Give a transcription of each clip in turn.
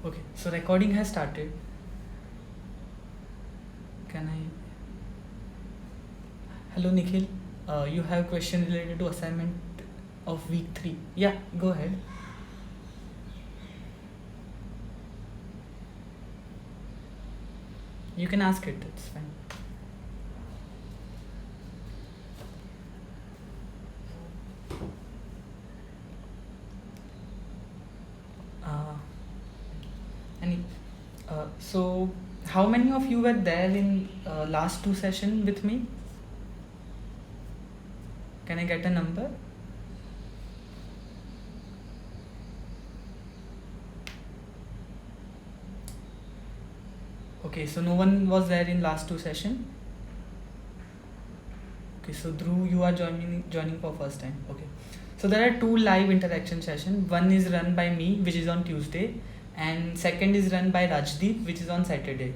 Okay, so recording has started. Can I? Hello, Nikhil. You have a question related to assignment of week 3. Yeah, go ahead. You can ask it, it's fine. Uh, any, so, how many of you were there in last 2 sessions with me? Can I get a number? Okay, so no one was there in last 2 sessions. Okay, so Dhruv, you are joining for first time. Okay, so there are 2 live interaction sessions. One is run by me, which is on Tuesday, and second is run by Rajdeep, which is on Saturday.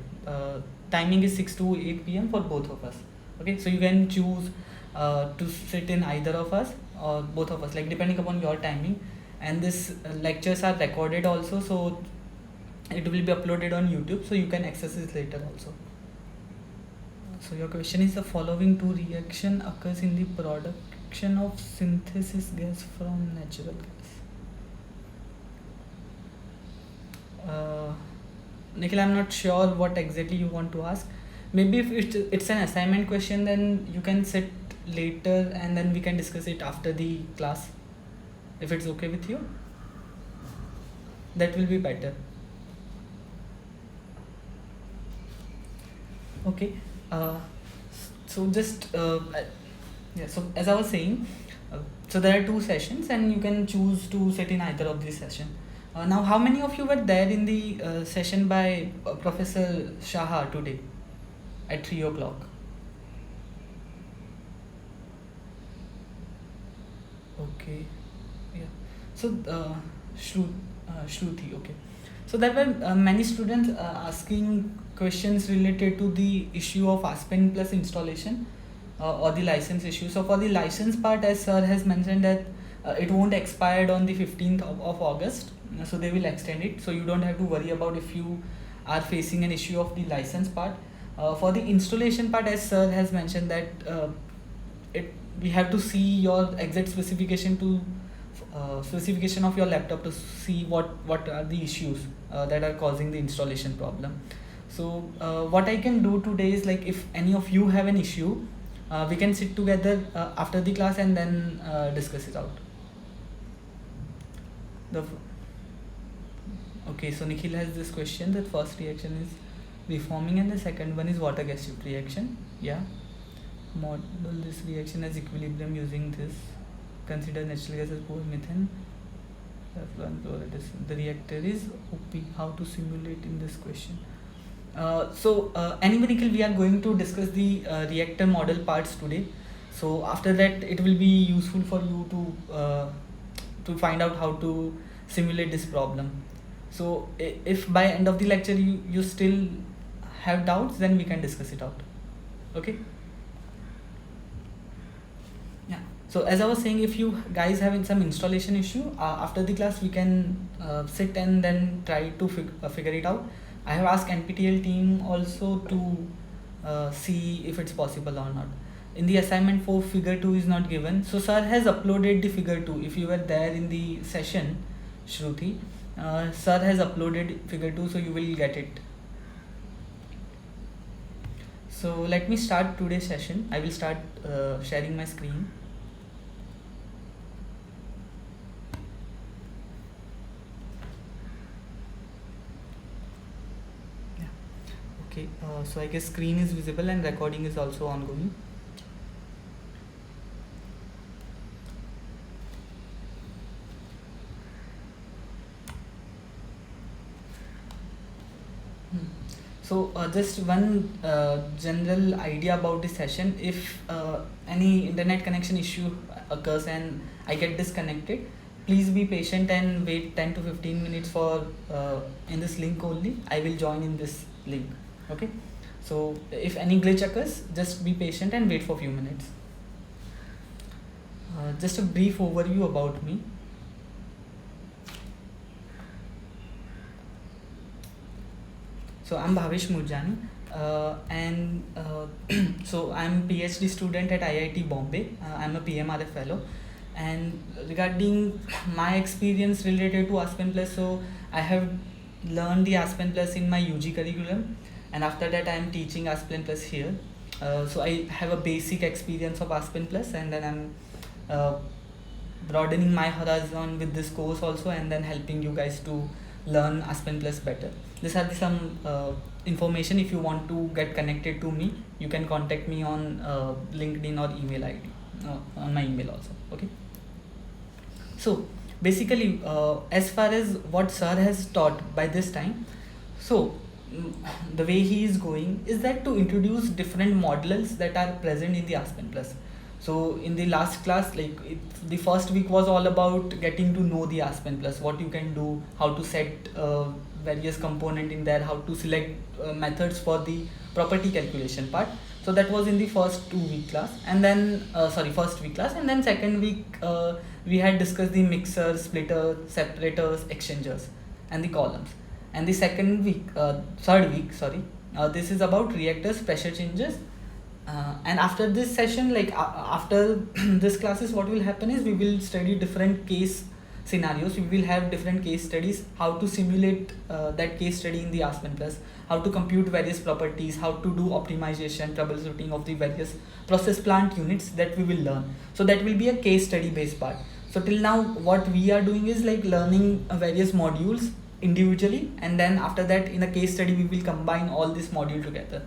Timing is 6 to 8 p.m. for both of us. Okay, so you can choose to sit in either of us or both of us, like depending upon your timing. And this lectures are recorded also, so it will be uploaded on YouTube, so you can access it later also. So your question is, the following 2 reaction occurs in the production of synthesis gas from natural gas. Nikhil, I'm not sure what exactly you want to ask. Maybe if it's an assignment question, then you can sit later and then we can discuss it after the class. If it's okay with you, that will be better. Okay. So just yeah. So as I was saying, so there are 2 sessions, and you can choose to sit in either of these sessions. Now, how many of you were there in the session by Professor Saha today at 3 o'clock? Okay. Yeah. So Shruti. Okay. So there were many students asking questions related to the issue of Aspen plus installation or the license issue. So for the license part, as sir has mentioned that it won't expire on the 15th of August, so they will extend it. So you don't have to worry about if you are facing an issue of the license part. For the installation part, as sir has mentioned that we have to see your exact specification to specification of your laptop to see what are the issues that are causing the installation problem. So what I can do today is, like, if any of you have an issue, we can sit together after the class and then discuss it out. Okay, so Nikhil has this question that first reaction is reforming and the second one is water gas shift reaction. Yeah. Model this reaction as equilibrium using this. Consider natural gas as poor methane. The reactor is OP. How to simulate in this question? Anyway, Nikhil, we are going to discuss the reactor model parts today. So after that, it will be useful for you to find out how to simulate this problem. So if by end of the lecture you still have doubts, then we can discuss it out. Okay. Yeah. So as I was saying, if you guys having some installation issue, after the class we can sit and then try to figure it out. I have asked NPTEL team also to see if it's possible or not. In the assignment 4, figure 2 is not given. So sir has uploaded the figure 2. If you were there in the session, Shruti, sir has uploaded figure 2, so you will get it. So let me start today's session. I will start sharing my screen. Yeah. Okay, so I guess screen is visible and recording is also ongoing. So just one general idea about this session. If any internet connection issue occurs and I get disconnected, please be patient and wait 10 to 15 minutes for in this link only. I will join in this link. Okay. So if any glitch occurs, just be patient and wait for a few minutes. Just a brief overview about me. So I'm Bhavesh Moorjani, and so I'm PhD student at IIT Bombay. I'm a PMRF fellow, and regarding my experience related to Aspen Plus, so I have learned the Aspen Plus in my UG curriculum, and after that I am teaching Aspen Plus here. So I have a basic experience of Aspen Plus, and then I'm uh, broadening my horizon with this course also, and then helping you guys to learn Aspen Plus better. These are some information. If you want to get connected to me, you can contact me on LinkedIn or email ID, on my email also. Okay. So basically, as far as what sir has taught by this time, so the way he is going is that to introduce different models that are present in the Aspen Plus. So in the last class, the first week was all about getting to know the Aspen Plus, what you can do, how to set various component in there, how to select methods for the property calculation part. So that was in the first 2 week class, and then first week class, and then second week we had discussed the mixers, splitters, separators, exchangers, and the columns. And the third week, this is about reactors, pressure changes. And after this session, after this classes, what will happen is we will study different case scenarios. We will have different case studies, how to simulate that case study in the Aspen Plus, how to compute various properties, how to do optimization, troubleshooting of the various process plant units that we will learn. So that will be a case study based part. So till now, what we are doing is learning various modules individually, and then after that, in a case study, we will combine all this module together.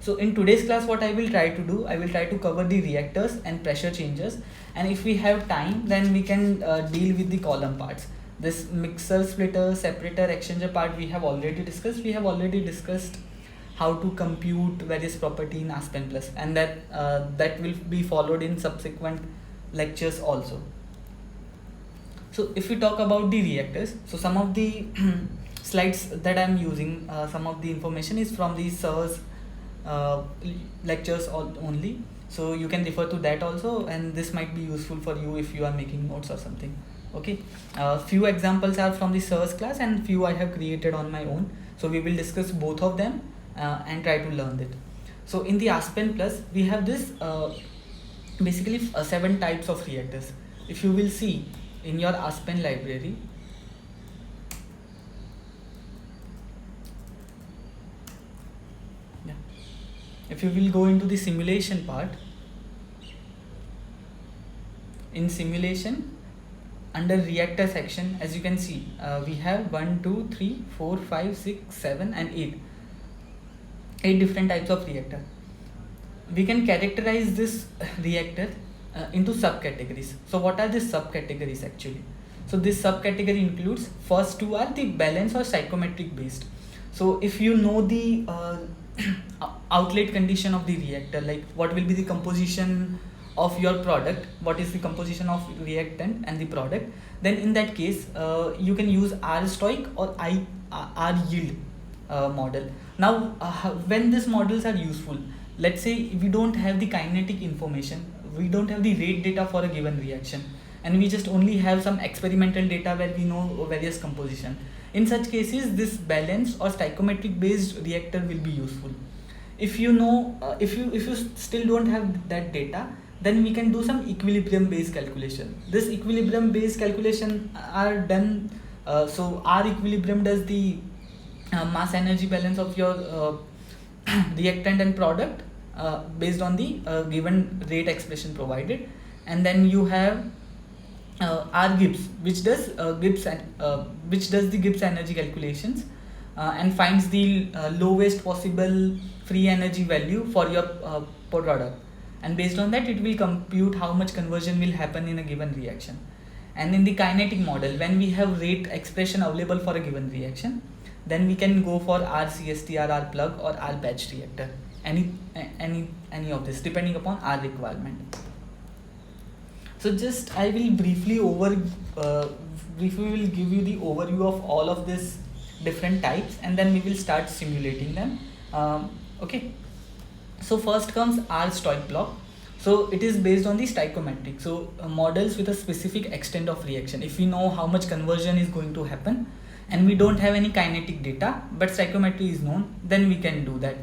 So in today's class, what I will try to do, I will try to cover the reactors and pressure changes, and if we have time, then we can deal with the column parts. This mixer, splitter, separator, exchanger part we have already discussed. We have already discussed how to compute various property in Aspen Plus, and that will be followed in subsequent lectures also. So if we talk about the reactors, so some of the slides that I am using, some of the information is from the sir's lectures only, so you can refer to that also, and this might be useful for you if you are making notes or something. Okay, few examples are from the sir's class, and few I have created on my own, so we will discuss both of them and try to learn it. So in the Aspen Plus, we have this basically 7 types of reactors. If you will see in your Aspen library, if you will go into the simulation part, in simulation, under reactor section, as you can see, we have 1, 2, 3, 4, 5, 6, 7 and 8 different types of reactor. We can categorize this reactor into subcategories. So what are the subcategories actually? So this subcategory includes, first 2 are the balance or psychometric based. So if you know the outlet condition of the reactor, like what will be the composition of your product, what is the composition of reactant and the product, then in that case you can use R stoic or R yield model. Now when these models are useful, let's say we don't have the kinetic information, we don't have the rate data for a given reaction, and we just only have some experimental data where we know various composition. In such cases, this balanced or stoichiometric based reactor will be useful. If you know, if you still don't have that data, then we can do some equilibrium based calculation. This equilibrium based calculation are done. So R equilibrium does the mass energy balance of your reactant and product based on the given rate expression provided, and then you have R Gibbs, which does the Gibbs energy calculations and finds the lowest possible free energy value for your product, and based on that it will compute how much conversion will happen in a given reaction. And in the kinetic model, when we have rate expression available for a given reaction, then we can go for RCST, R plug or R batch reactor, any of this depending upon our requirement. So just I will briefly will give you the overview of all of these different types, and then we will start simulating them. Okay, so first comes R stoic block. So it is based on the stoichiometric. So models with a specific extent of reaction. If we know how much conversion is going to happen, and we don't have any kinetic data, but stoichiometry is known, then we can do that.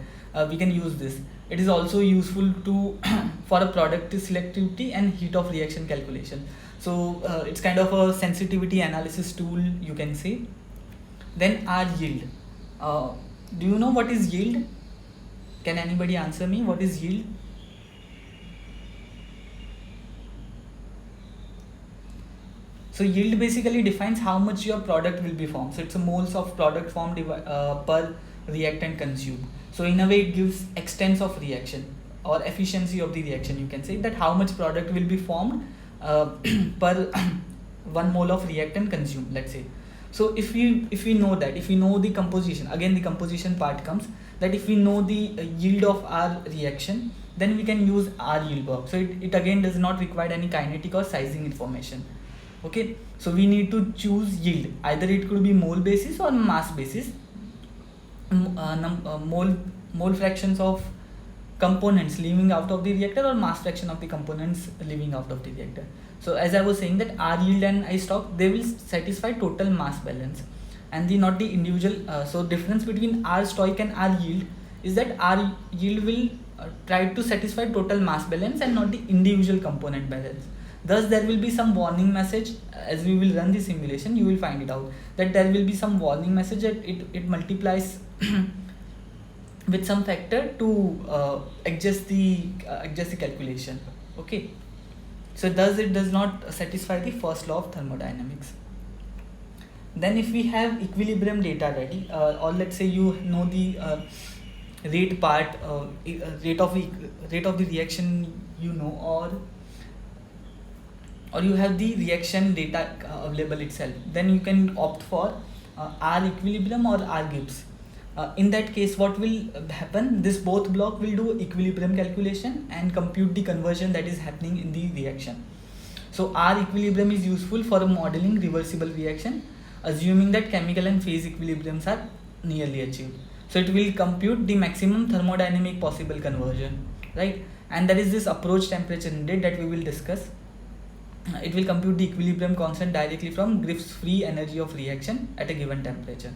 We can use this. It is also useful to for a product selectivity and heat of reaction calculation. So it's kind of a sensitivity analysis tool, you can say. Then R yield. Do you know what is yield? Can anybody answer me? What is yield? So yield basically defines how much your product will be formed. So it's a moles of product formed per reactant consumed. So in a way it gives extents of reaction or efficiency of the reaction. You can say that how much product will be formed per 1 mole of reactant consumed, let's say. So if we know that, if we know the composition, again the composition part comes, that if we know the yield of our reaction, then we can use our yield block. So it again does not require any kinetic or sizing information. Okay, so we need to choose yield. Either it could be mole basis or mass basis. Mole fractions of components leaving out of the reactor, or mass fraction of the components leaving out of the reactor. So as I was saying that R yield and I stock, they will satisfy total mass balance, and not the individual. So difference between R stoic and R yield is that R yield will try to satisfy total mass balance and not the individual component balance. Thus there will be some warning message. As we will run the simulation, you will find it out that there will be some warning message that it multiplies with some factor to adjust the calculation. Okay, so thus it does not satisfy the first law of thermodynamics. Then if we have equilibrium data ready, or let's say you know the rate part, rate of the reaction, you know, or you have the reaction data available itself, then you can opt for R equilibrium or R Gibbs. In that case, what will happen? This both block will do equilibrium calculation and compute the conversion that is happening in the reaction. So R equilibrium is useful for modeling reversible reaction, assuming that chemical and phase equilibriums are nearly achieved. So it will compute the maximum thermodynamic possible conversion, right? And that is this approach temperature needed that we will discuss. It will compute the equilibrium constant directly from Griff's free energy of reaction at a given temperature,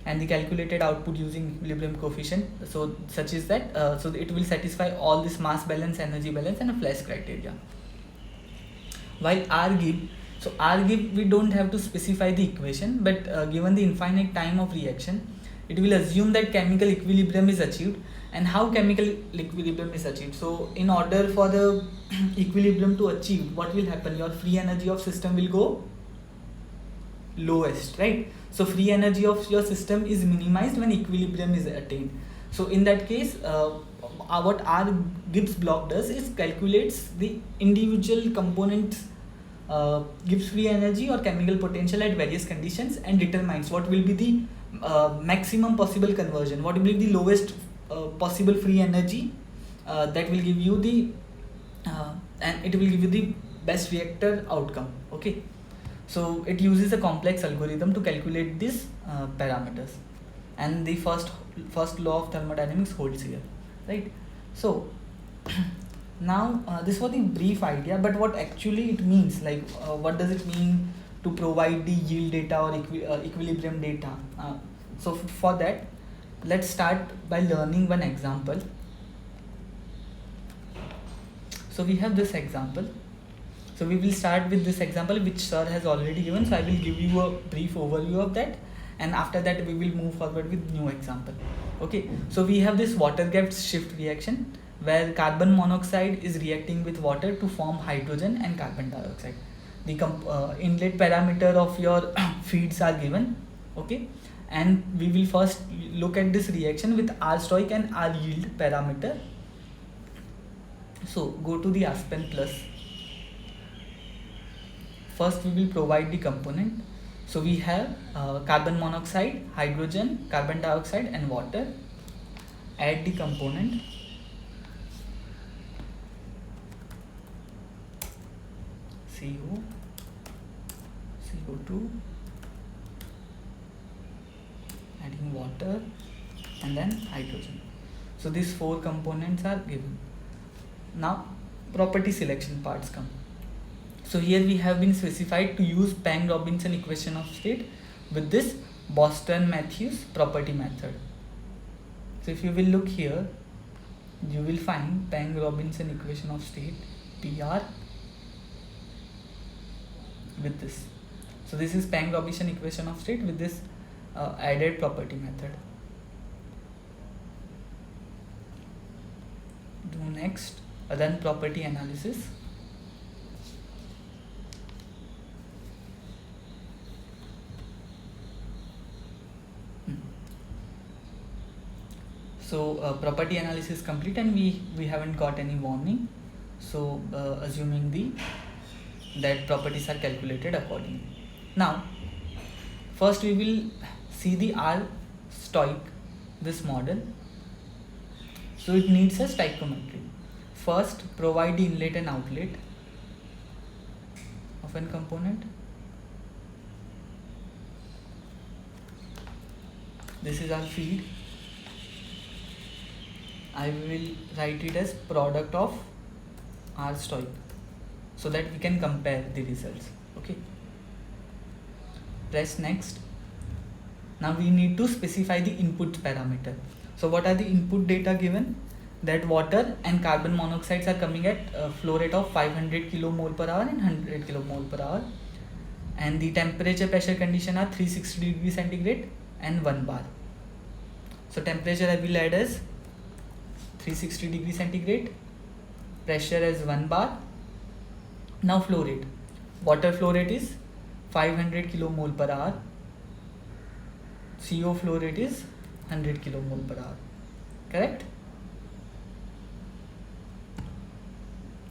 and the calculated output using equilibrium coefficient, so such is that so it will satisfy all this mass balance, energy balance, and a flash criteria. While R Gibb, so R Gibb we don't have to specify the equation, but given the infinite time of reaction, it will assume that chemical equilibrium is achieved. And how chemical equilibrium is achieved? So in order for the equilibrium to achieve, what will happen? Your free energy of system will go lowest, right? So free energy of your system is minimized when equilibrium is attained. So in that case, what R Gibbs block does is calculates the individual components Gibbs free energy or chemical potential at various conditions and determines what will be the maximum possible conversion, what will be the lowest possible free energy that will give you the and it will give you the best reactor outcome. Okay, so it uses a complex algorithm to calculate these parameters, and the first law of thermodynamics holds here, right? So now this was the brief idea, but what actually it means, like what does it mean to provide the yield data or equilibrium data? So for that, let's start by learning one example. So we have this example. So we will start with this example which sir has already given. So I will give you a brief overview of that, and after that we will move forward with new example. Okay, so we have this water gap shift reaction where carbon monoxide is reacting with water to form hydrogen and carbon dioxide. The inlet parameter of your feeds are given. Okay, and we will first look at this reaction with R stoic and R yield parameter. So go to the Aspen plus. First we will provide the component. So we have carbon monoxide, hydrogen, carbon dioxide and water. Add the component. CO, CO2, adding water and then hydrogen. So these four components are given. Now property selection parts come. So here we have been specified to use Pang-Robinson equation of state with this Boston-Matthews property method. So if you will look here, you will find Pang-Robinson equation of state PR with this. So this is Pang-Robinson equation of state with this added property method. Do next, run property analysis. So property analysis complete, and we haven't got any warning. So assuming that properties are calculated accordingly. Now first we will see the R stoic, this model. So it needs a stoichiometry. First, provide the inlet and outlet of an component. This is our feed. I will write it as product of R stoic so that we can compare the results. Okay. Press next. Now we need to specify the input parameter. So what are the input data given? That water and carbon monoxides are coming at a flow rate of 500 kmol per hour and 100 kmol per hour, and the temperature pressure condition are 360 degrees centigrade and 1 bar. So temperature I will add as 360 degrees centigrade, pressure as 1 bar. Now flow rate, water flow rate is 500 kmol per hour, CO flow rate is 100 kmol per hour, correct?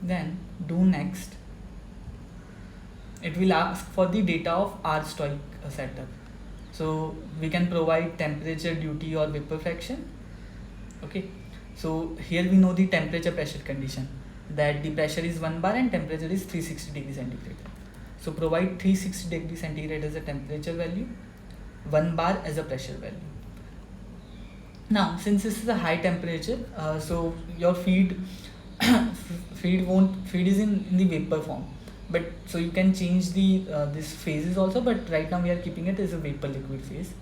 Then do next. It will ask for the data of R stoic setup. So we can provide temperature, duty or vapor fraction. Okay. So here we know the temperature pressure condition, that the pressure is 1 bar and temperature is 360 degrees centigrade. So provide 360 degrees centigrade as a temperature value, 1 bar as a pressure value. Now since this is a high temperature, so your feed is in the vapor form, but so you can change the this phases also, but right now we are keeping it as a vapor liquid phase.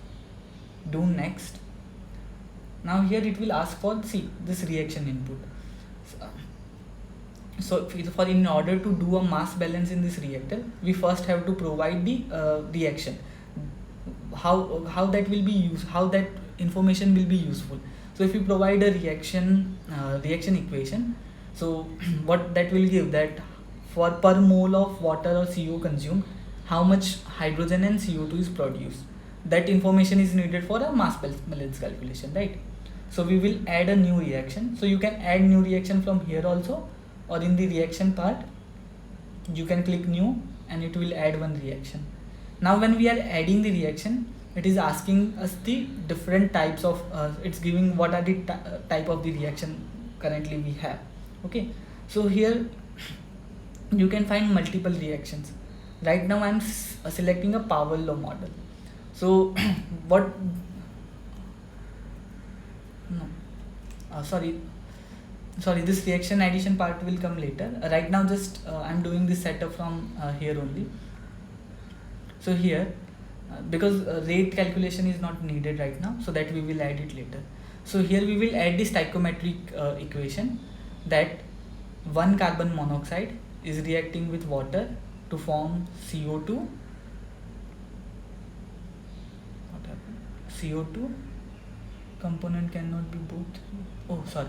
Do next. Now here it will ask for this reaction input. So for in order to do a mass balance in this reactor, we first have to provide the reaction, how that will be used, how that information will be useful. So if you provide a reaction equation, so what that will give, that for per mole of water or CO consumed, how much hydrogen and CO2 is produced. That information is needed for a mass balance calculation, right? So we will add a new reaction. So you can add new reaction from here also, or in the reaction part you can click new and it will add one reaction. Now when we are adding the reaction, it is asking us the different types of it's giving what are the type of the reaction currently we have. Okay, so here you can find multiple reactions. Right now I am selecting a power law model. So sorry, this reaction addition part will come later. Right now just I am doing this setup from here only. So here because rate calculation is not needed right now, so that we will add it later. So here we will add this stoichiometric equation, that 1 carbon monoxide is reacting with water to form CO2. What happened? CO2 component cannot be both. Oh, sorry.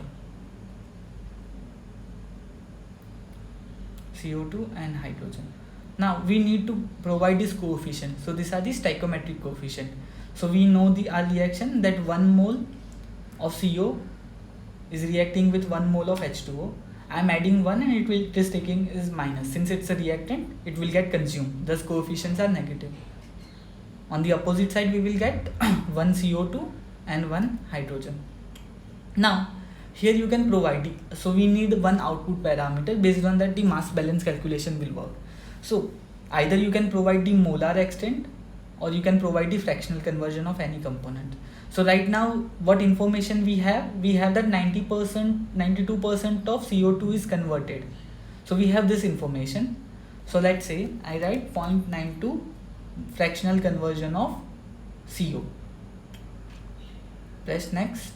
CO2 and hydrogen. Now we need to provide this coefficient. So these are the stoichiometric coefficient. So we know our reaction, that 1 mole of CO is reacting with 1 mole of H2O. I am adding 1 and it is taking is minus. Since it's a reactant, it will get consumed. Thus coefficients are negative. On the opposite side we will get 1 CO2 and 1 hydrogen. Now here you can provide it. So we need one output parameter, based on that the mass balance calculation will work. So either you can provide the molar extent or you can provide the fractional conversion of any component. So right now what information we have that 90%, 92% of CO2 is converted. So we have this information. So let's say I write 0.92 fractional conversion of CO. Press next.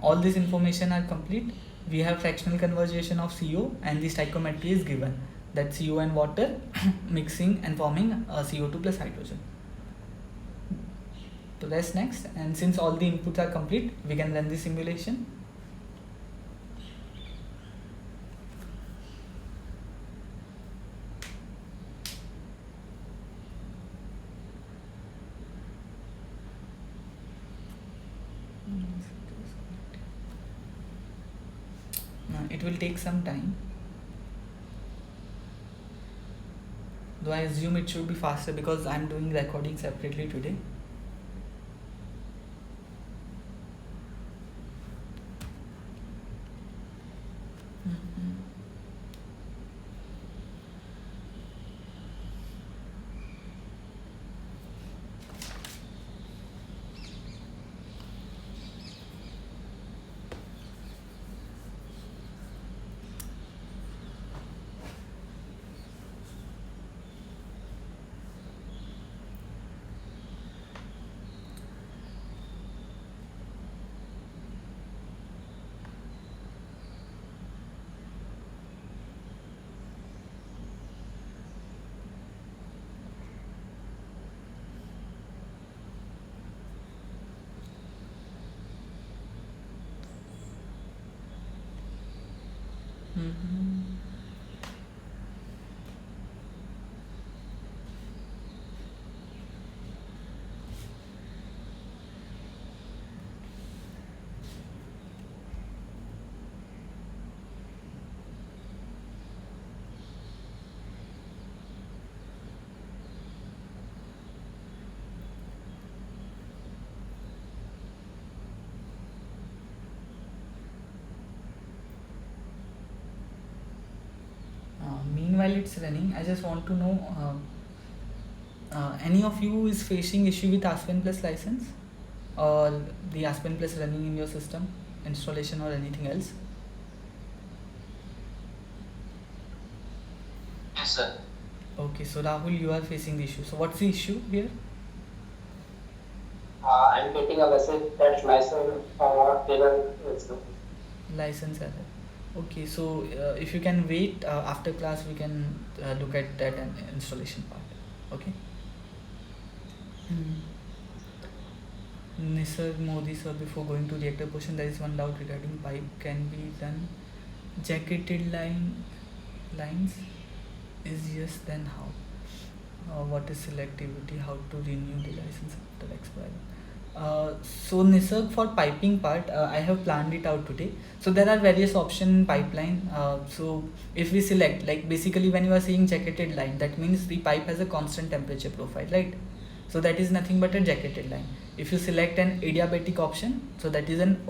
All this information are complete. We have fractional conversion of CO and the stoichiometry is given, that CO and water mixing and forming CO2 plus hydrogen. So that's next, and since all the inputs are complete, we can run the simulation. It will take some time, though I assume it should be faster because I'm doing recording separately today. Meanwhile it's running, I just want to know, any of you is facing issue with Aspen Plus license or the Aspen Plus running in your system, installation or anything else? Yes, sir. Okay, so Rahul, you are facing the issue. So what's the issue here? I'm getting a message that license error is License error. Okay, so if you can wait, after class we can look at that and installation part. Okay. Nisar Modi sir, before going to reactor portion, there is one doubt regarding pipe can be done jacketed lines. Is yes, then how? What is selectivity? How to renew the license after expiry? So Nisarg, for piping part, I have planned it out today. So there are various options in pipeline. So if we select, like basically when you are saying jacketed line, that means the pipe has a constant temperature profile, right? So that is nothing but a jacketed line. If you select an adiabatic option, so that is an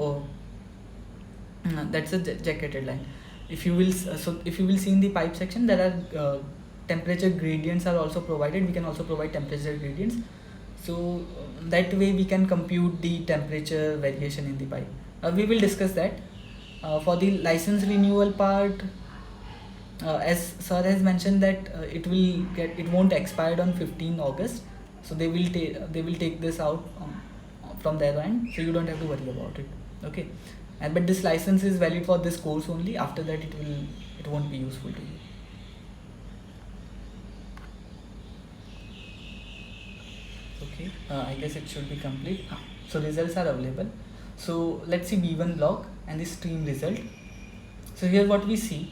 that's a jacketed line. If you will see in the pipe section, there are temperature gradients are also provided. We can also provide temperature gradients. So that way we can compute the temperature variation in the pipe. We will discuss that. For the license renewal part, as sir has mentioned that it won't expire on 15 August. So they will take this out from their end. So you don't have to worry about it. Okay. But this license is valid for this course only. After that it won't be useful to you. Okay, I guess it should be complete. So results are available. So let's see B1 block and the stream result. So here what we see,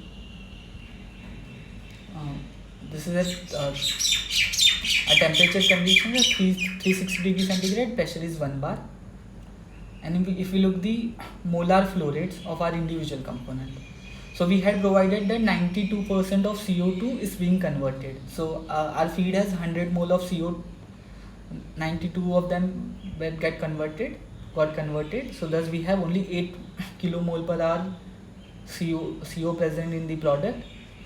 this is a temperature condition of 360 degrees centigrade, pressure is 1 bar. And if we look the molar flow rates of our individual component, so we had provided that 92% of CO2 is being converted. So our feed has 100 mole of CO2, 92 of them got converted. So thus we have only 8 kilomole per hour CO present in the product.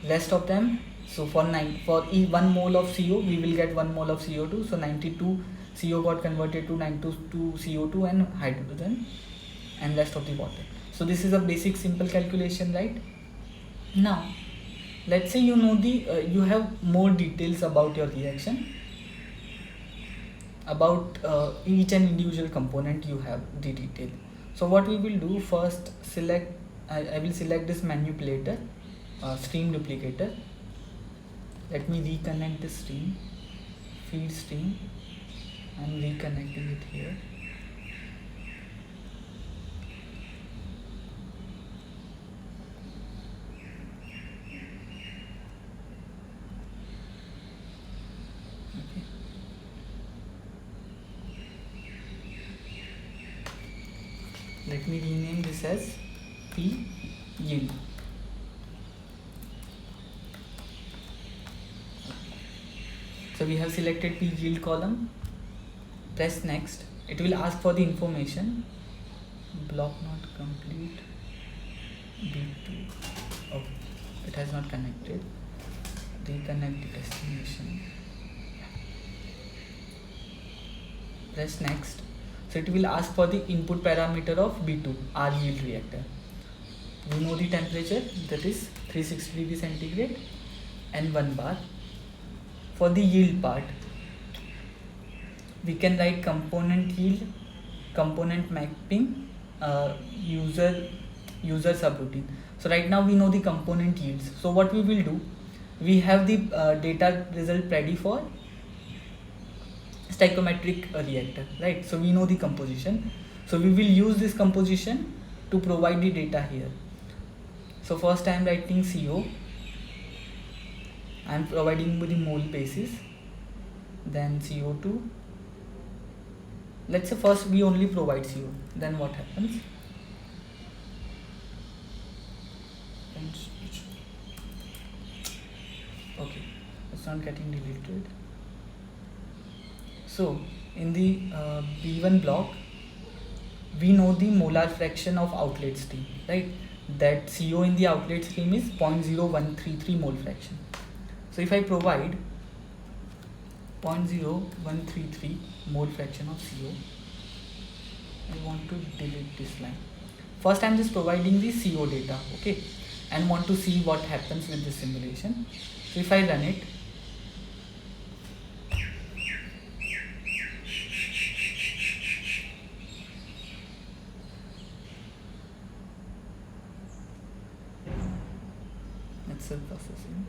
Rest of them, so for 1 mole of CO we will get 1 mole of CO2. So 92 CO got converted to 92 CO2 and hydrogen and rest of the water. So this is a basic simple calculation, right? Now let's say you know you have more details about your reaction. about each and individual component you have the detail. So what we will do first, select I will select this manipulator, stream duplicator. Let me reconnect the stream, feed stream. I'm reconnecting it here. Okay. Let me rename this as P yield. So we have selected P yield column. Press next. It will ask for the information. Block not complete. B2. Oh, it has not connected. Reconnect the destination. Press next. So it will ask for the input parameter of B2, our yield reactor. We know the temperature, that is 360 degrees centigrade and 1 bar. For the yield part, we can write component yield, component mapping, user subroutine. So right now we know the component yields. So what we will do, we have the data result ready for stoichiometric reactor, right? So we know the composition. So we will use this composition to provide the data here. So first I am writing CO. I am providing the mole basis, then CO2. Let's say first we only provide CO, then what happens? Okay, it's not getting deleted. So in the B1 block, we know the molar fraction of outlet stream, right? That CO in the outlet stream is 0.0133 mole fraction. So if I provide 0.0133 mole fraction of CO, I want to delete this line. First I'm just providing the CO data, okay, and want to see what happens with the simulation. So if I run it, it's still processing.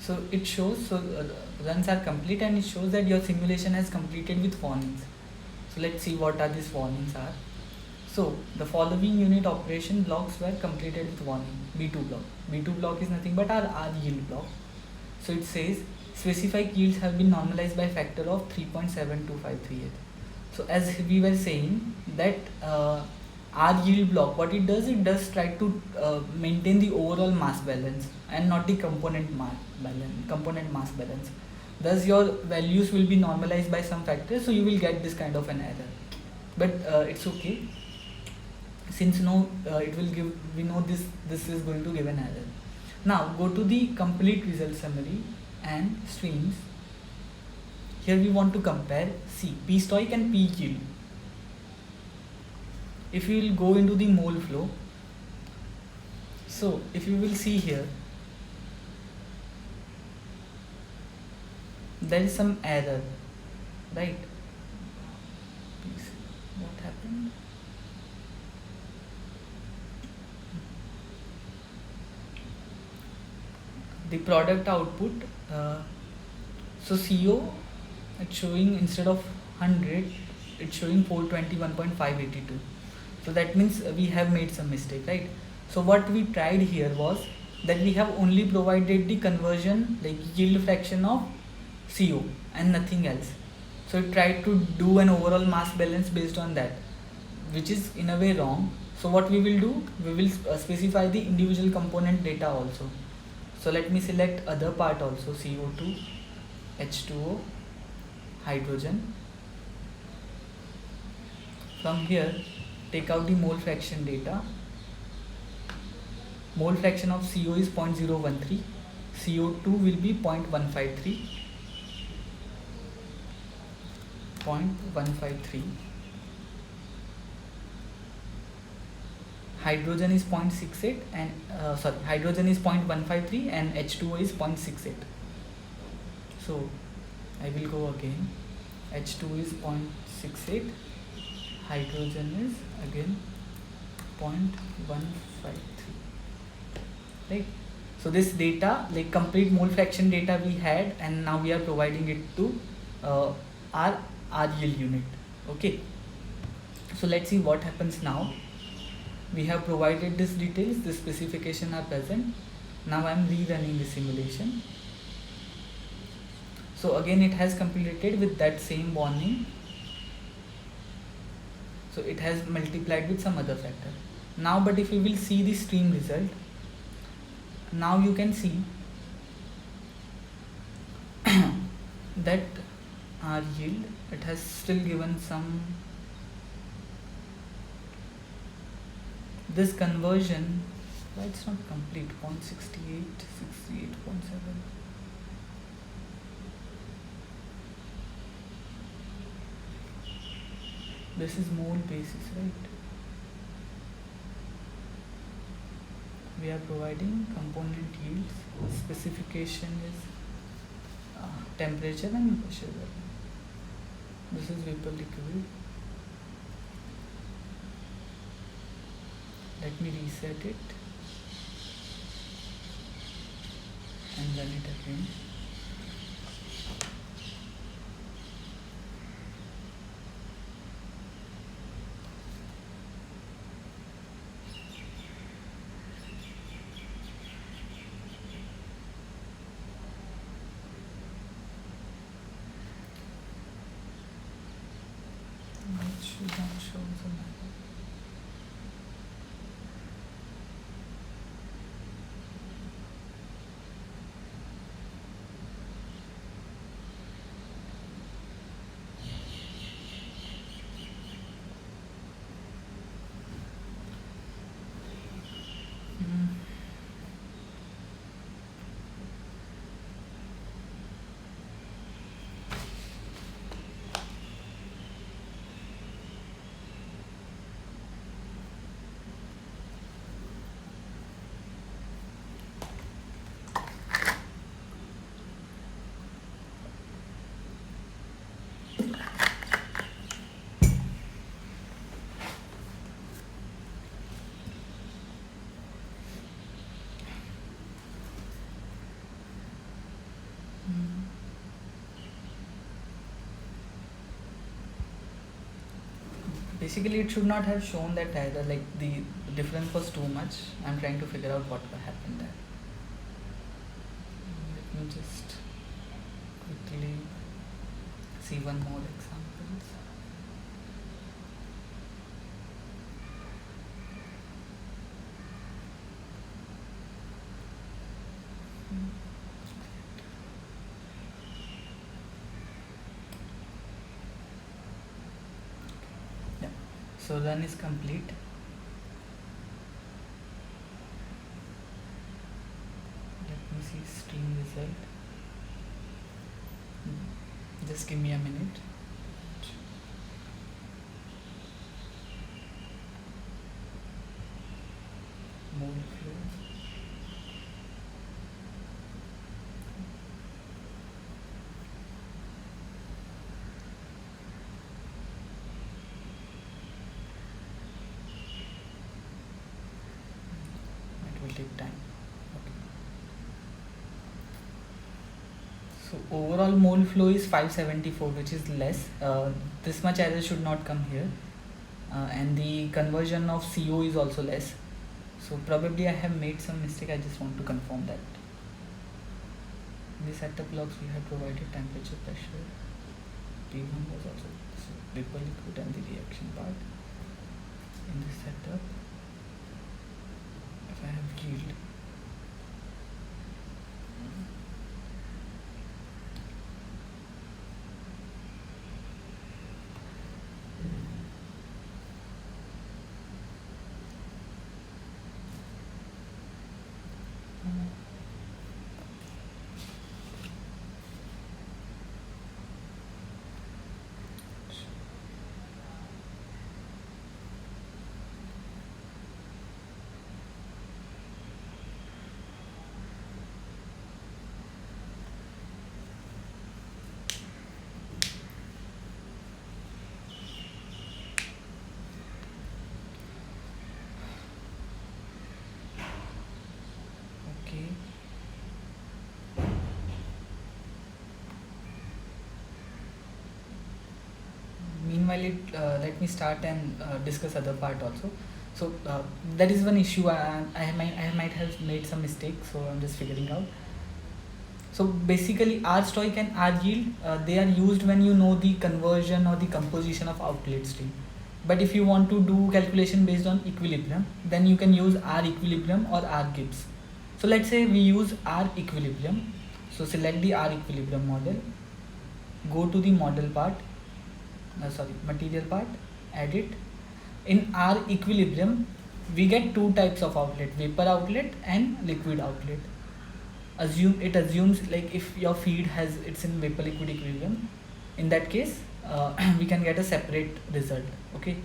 So it shows, runs are complete and it shows that your simulation has completed with warnings. So let's see what are these warnings are. So the following unit operation blocks were completed with warning. B2 block. B2 block is nothing but our yield block. So it says specified yields have been normalized by factor of 3.72538. So as we were saying that our yield block, what it does try to maintain the overall mass balance and not the component mass balance. Thus your values will be normalized by some factor, so you will get this kind of an error. But it's okay, since it will give, we know this is going to give an error. Now go to the complete result summary. and streams. Here we want to compare P stoic and P yield. If you will go into the mole flow, so if you will see here, there is some error, right? Please, what happened? The product output, so CO, it's showing instead of 100, it's showing 421.582. So that means we have made some mistake, right? So what we tried here was that we have only provided the conversion, like yield fraction of CO and nothing else. So we tried to do an overall mass balance based on that, which is in a way wrong. So what we will do, we will specify the individual component data also. So let me select other part also, CO2, H2O, hydrogen. From here, take out the mole fraction data. Mole fraction of CO is 0.013, CO2 will be 0.153, 0.153. Hydrogen is 0.68 and hydrogen is 0.153 and H2O is 0.68. So I will go again. H2 is 0.68, hydrogen is again 0.153, right? So this data, like complete mole fraction data we had, and now we are providing it to our yield unit. Okay, so let's see what happens now. We have provided this details, the specification are present. Now I am rerunning the simulation. So again it has completed with that same warning. So it has multiplied with some other factor. Now but if you will see the stream result, now you can see that our yield, it has still given some, this conversion, why it's not complete, 0.68, 68.7. This is mole basis, right? We are providing component yields. Specification is temperature and pressure. This is vapor liquid. Let me reset it and run it again. It should not show the map. Basically it should not have shown that either, like the difference was too much. I'm trying to figure out what happened there. Let me just quickly see one more examples. So run is complete. Let me see stream result. Just give me a minute. Mole flow. It will take time. Okay. So overall mole flow is 574, which is less. This much error should not come here. And the conversion of CO is also less. So probably I have made some mistake. I just want to confirm that. In the setup logs we have provided temperature, pressure. P1 was also vapor, liquid and the reaction part. In the setup, if I have yield. Okay. Meanwhile, let me start and discuss other part also. So that is one issue. I might have made some mistakes, so I'm just figuring out. So basically, R stoic and R yield, they are used when you know the conversion or the composition of outlet stream. But if you want to do calculation based on equilibrium, then you can use R equilibrium or R Gibbs. So let's say we use R equilibrium. So select the R equilibrium model, go to the model part, material part, add it. In R equilibrium, we get two types of outlet, vapor outlet and liquid outlet. It assumes like if your feed it's in vapor liquid equilibrium, in that case we can get a separate result. Okay.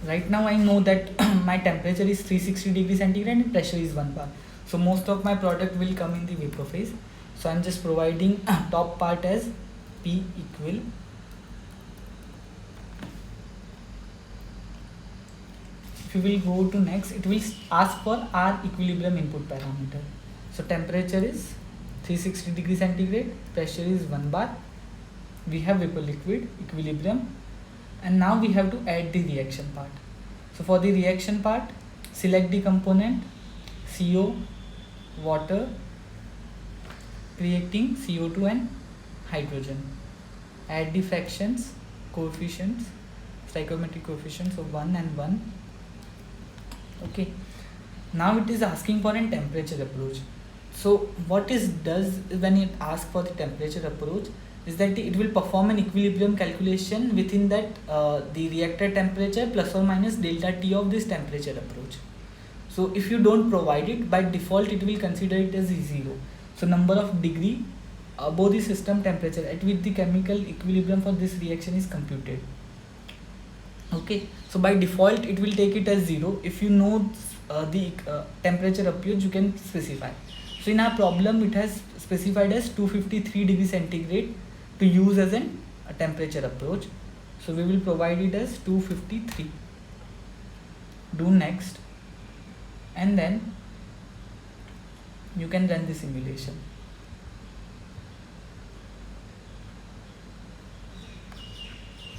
Right now I know that my temperature is 360 degrees centigrade and pressure is 1 bar. So most of my product will come in the vapor phase. So I'm just providing top part as P equal. If you will go to next, it will ask for R equilibrium input parameter. So temperature is 360 degrees centigrade, pressure is 1 bar. We have vapor liquid equilibrium. And now we have to add the reaction part. So for the reaction part, select the component CO, water, creating CO2 and hydrogen. Add the fractions, coefficients, stoichiometric coefficients of 1 and 1. Okay. Now it is asking for a temperature approach. So what it does when it asks for the temperature approach is that it will perform an equilibrium calculation within that the reactor temperature plus or minus delta T of this temperature approach. So if you don't provide it, by default it will consider it as 0. So number of degree above the system temperature at which the chemical equilibrium for this reaction is computed. Okay, so by default it will take it as 0. If you know the temperature approach, you can specify. So in our problem it has specified as 253 degrees centigrade to use as a temperature approach. So we will provide it as 253. Do next, and then you can run the simulation.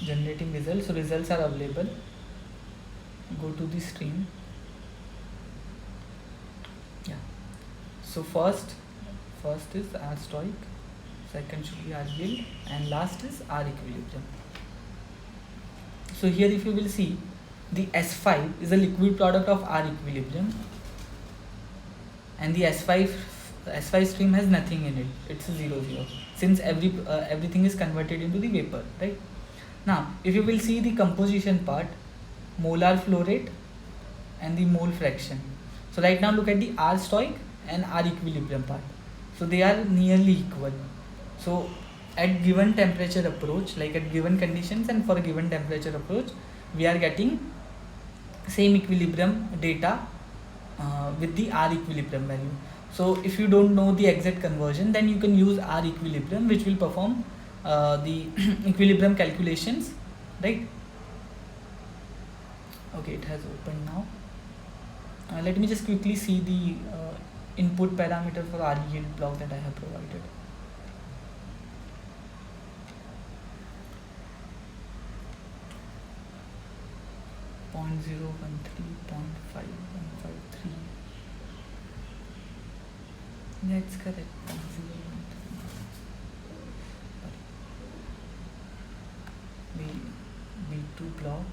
Generating results. So results are available. Go to the stream. Yeah. So first is R stoic, second should be R yield, and last is R equilibrium. So here if you will see, the S5 is a liquid product of R equilibrium, and the S5 stream has nothing in it. It's a 0, 0, since everything is converted into the vapor, right? Now if you will see the composition part, molar flow rate and the mole fraction. So right now look at the R stoic and R equilibrium part. So they are nearly equal. So at given temperature approach, like at given conditions and for a given temperature approach, we are getting same equilibrium data with the R equilibrium value. So if you don't know the exact conversion, then you can use R equilibrium, which will perform the equilibrium calculations, right? Okay, it has opened now. Let me just quickly see the input parameter for R yield block that I have provided. Point 013, 0.5153. That's correct. 0.013. B2 block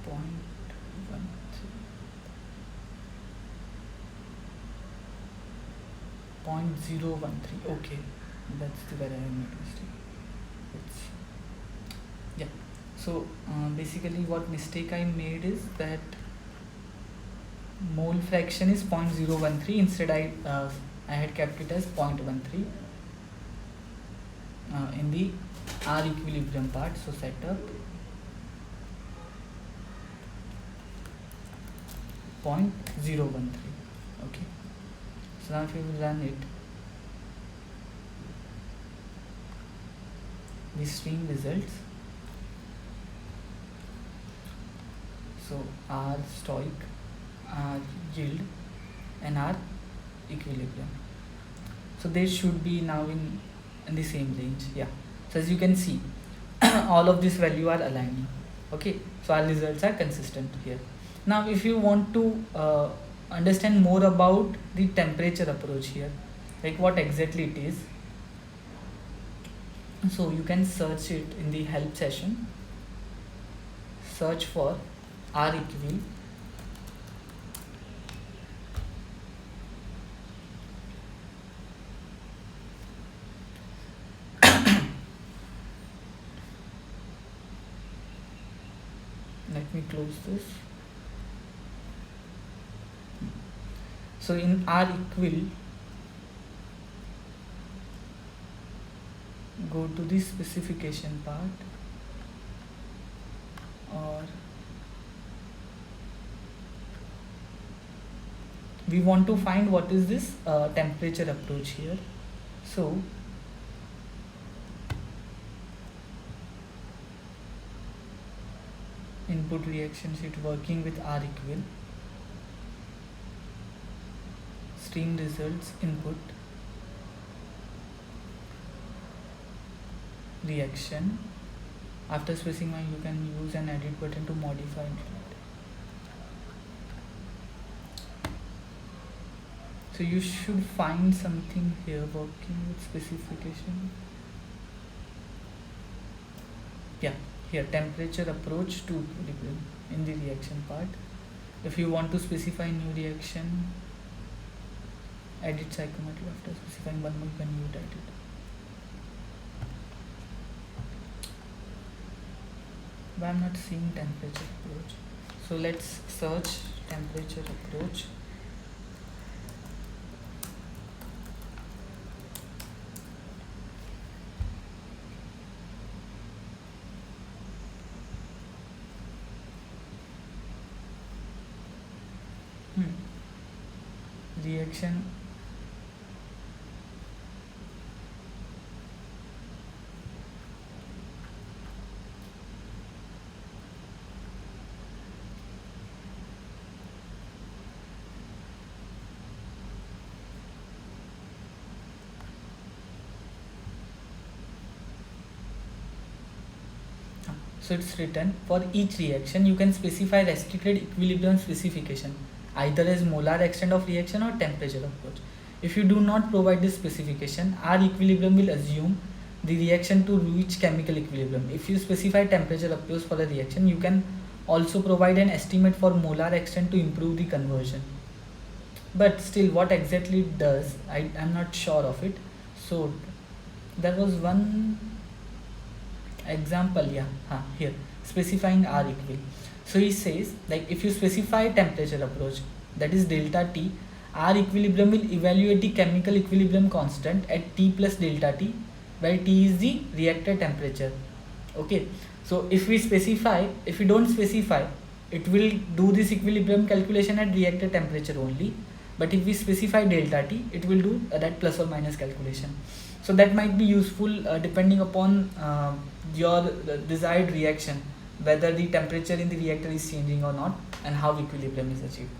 0.13. Point 013. Okay, that's the where I have made mistake. Yeah. So basically, what mistake I made is that mole fraction is 0.013. Instead, I had kept it as 0.13 in the R equilibrium part. So setup 0.013. Okay. So now if you run it, the stream results. So R stoic, R yield, and R equilibrium. So they should be now in the same range. Yeah. So as you can see, all of this value are aligning. Okay. So our results are consistent here. Now, if you want to understand more about the temperature approach here, like what exactly it is, so you can search it in the help session. Search for R equal let me close this. So in R equal, go to the specification part, or we want to find what is this temperature approach here. So input reaction sheet working with R equal, stream results, input, reaction. After specifying, you can use an edit button to modify it. So you should find something here working with specification. Yeah, here temperature approach to equilibrium in the reaction part. If you want to specify new reaction, edit psychometry. After specifying one more, you can use edit. But I'm not seeing temperature approach. So let's search temperature approach. Reaction so it's written for each reaction you can specify restricted equilibrium specification either as molar extent of reaction or temperature approach. If you do not provide this specification, R equilibrium will assume the reaction to reach chemical equilibrium. If you specify temperature approach for a reaction, you can also provide an estimate for molar extent to improve the conversion. But still, what exactly it does, I'm not sure of it. So there was one example, yeah, here specifying R equal. So he says, like, if you specify temperature approach, that is delta T, R equilibrium will evaluate the chemical equilibrium constant at T plus delta T, where T is the reactor temperature. Okay, so if we don't specify, it will do this equilibrium calculation at reactor temperature only. But if we specify delta T, it will do that plus or minus calculation. So that might be useful depending upon your desired reaction, whether the temperature in the reactor is changing or not, and how equilibrium is achieved.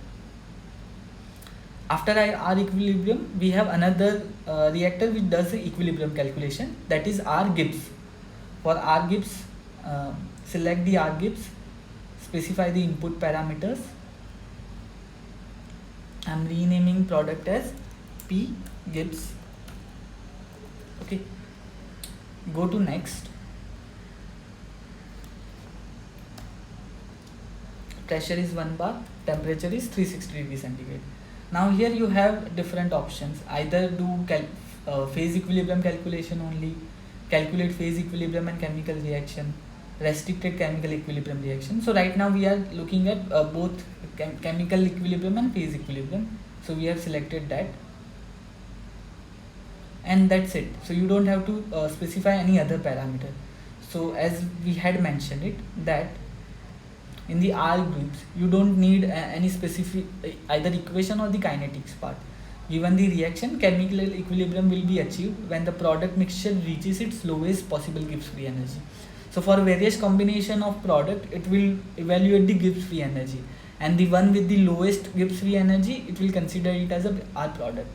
After R equilibrium, we have another reactor which does the equilibrium calculation, that is R Gibbs. For R Gibbs, select the R Gibbs, specify the input parameters. I'm renaming product as P Gibbs. Okay, go to next. Pressure is 1 bar, temperature is 360 degrees centigrade. Now here you have different options, either do phase equilibrium calculation only, calculate phase equilibrium and chemical reaction, restricted chemical equilibrium reaction. So right now we are looking at both chemical equilibrium and phase equilibrium. So we have selected that, and that's it. So you don't have to specify any other parameter. So as we had mentioned it, that in the R groups you don't need any specific either equation or the kinetics part. Given the reaction, chemical equilibrium will be achieved when the product mixture reaches its lowest possible Gibbs free energy. So for various combination of product, it will evaluate the Gibbs free energy, and the one with the lowest Gibbs free energy, it will consider it as a R product.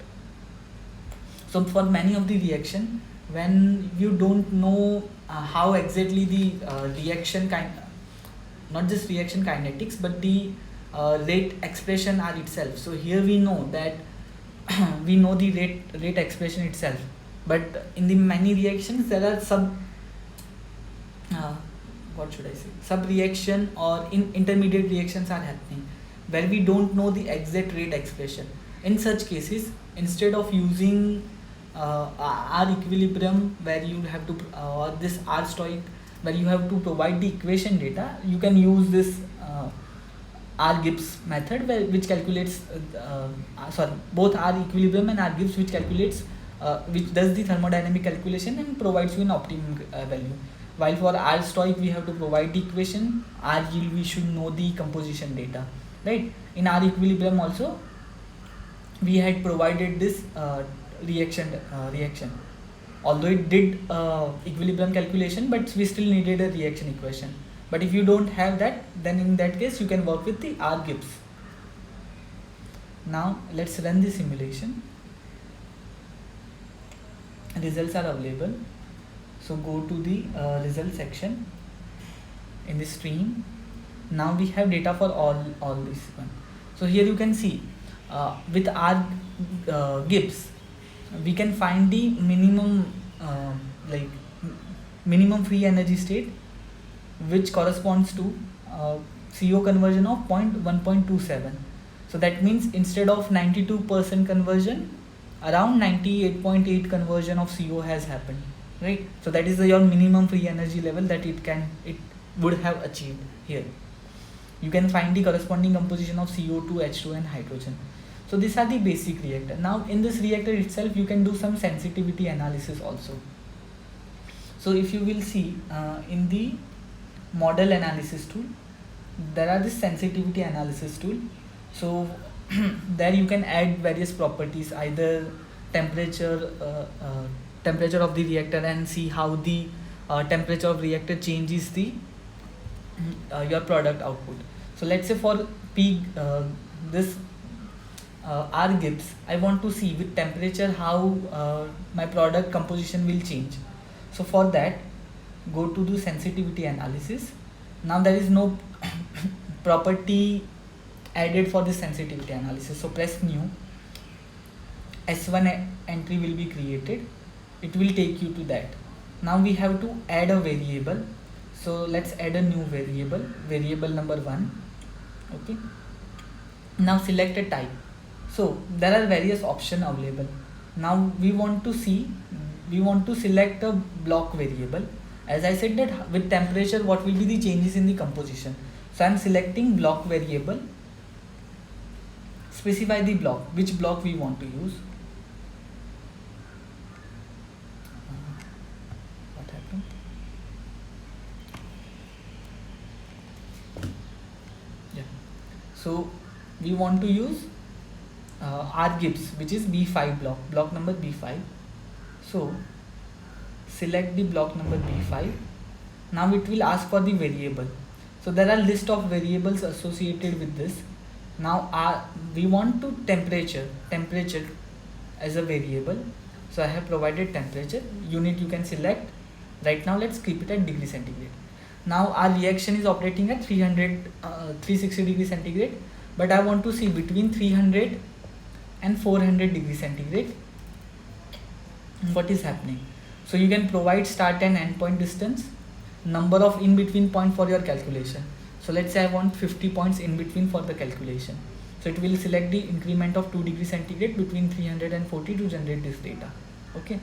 So for many of the reaction, when you don't know how exactly the reaction not just reaction kinetics, but the rate expression are itself. So here we know that we know the rate expression itself, but in the many reactions there are sub reaction or intermediate reactions are happening where we don't know the exact rate expression. In such cases, instead of using R equilibrium where you have to or this R stoic where you have to provide the equation data, you can use this R Gibbs method which calculates both R equilibrium and R Gibbs, which calculates which does the thermodynamic calculation and provides you an optimum value. While for R stoic we have to provide the equation, R yield we should know the composition data, right? In R equilibrium also we had provided this reaction, although it did equilibrium calculation, but we still needed a reaction equation. But if you don't have that, then in that case you can work with the R Gibbs. Now let's run the simulation. Results are available. So go to the result section in the stream. Now we have data for all this one. So here you can see with R Gibbs we can find the minimum minimum free energy state, which corresponds to CO conversion of 1.27. So that means instead of 92% conversion, around 98.8 conversion of CO has happened, right? So that is your minimum free energy level that it would have achieved. Here you can find the corresponding composition of CO2, H2 and hydrogen. So these are the basic reactor. Now in this reactor itself you can do some sensitivity analysis also. So if you will see in the model analysis tool, there are this sensitivity analysis tool. So there you can add various properties, either temperature of the reactor, and see how the temperature of reactor changes the your product output. So let's say for this R Gibbs, I want to see with temperature how my product composition will change. So for that, go to the sensitivity analysis. Now there is no property added for the sensitivity analysis. So press new. S1 entry will be created. It will take you to that. Now we have to add a variable. So let's add a new variable number 1. Okay. Now select a type. So there are various options available. Now we want to select a block variable, As I said that with temperature, what will be the changes in the composition? So I am selecting block variable, specify the block, which block we want to use. What happened? Yeah. So we want to use R Gibbs, which is B5 block number B5. So select the block number B5. Now it will ask for the variable. So there are list of variables associated with this. Now we want to temperature as a variable. So I have provided temperature. Unit you can select. Right now let's keep it at degree centigrade. Now our reaction is operating at 360 degrees centigrade, but I want to see between 300 and 400 degrees centigrade what is happening. So you can provide start and end point distance, number of in between point for your calculation. So let's say I want 50 points in between for the calculation. So it will select the increment of 2 degrees centigrade between 340 to generate this data. Okay.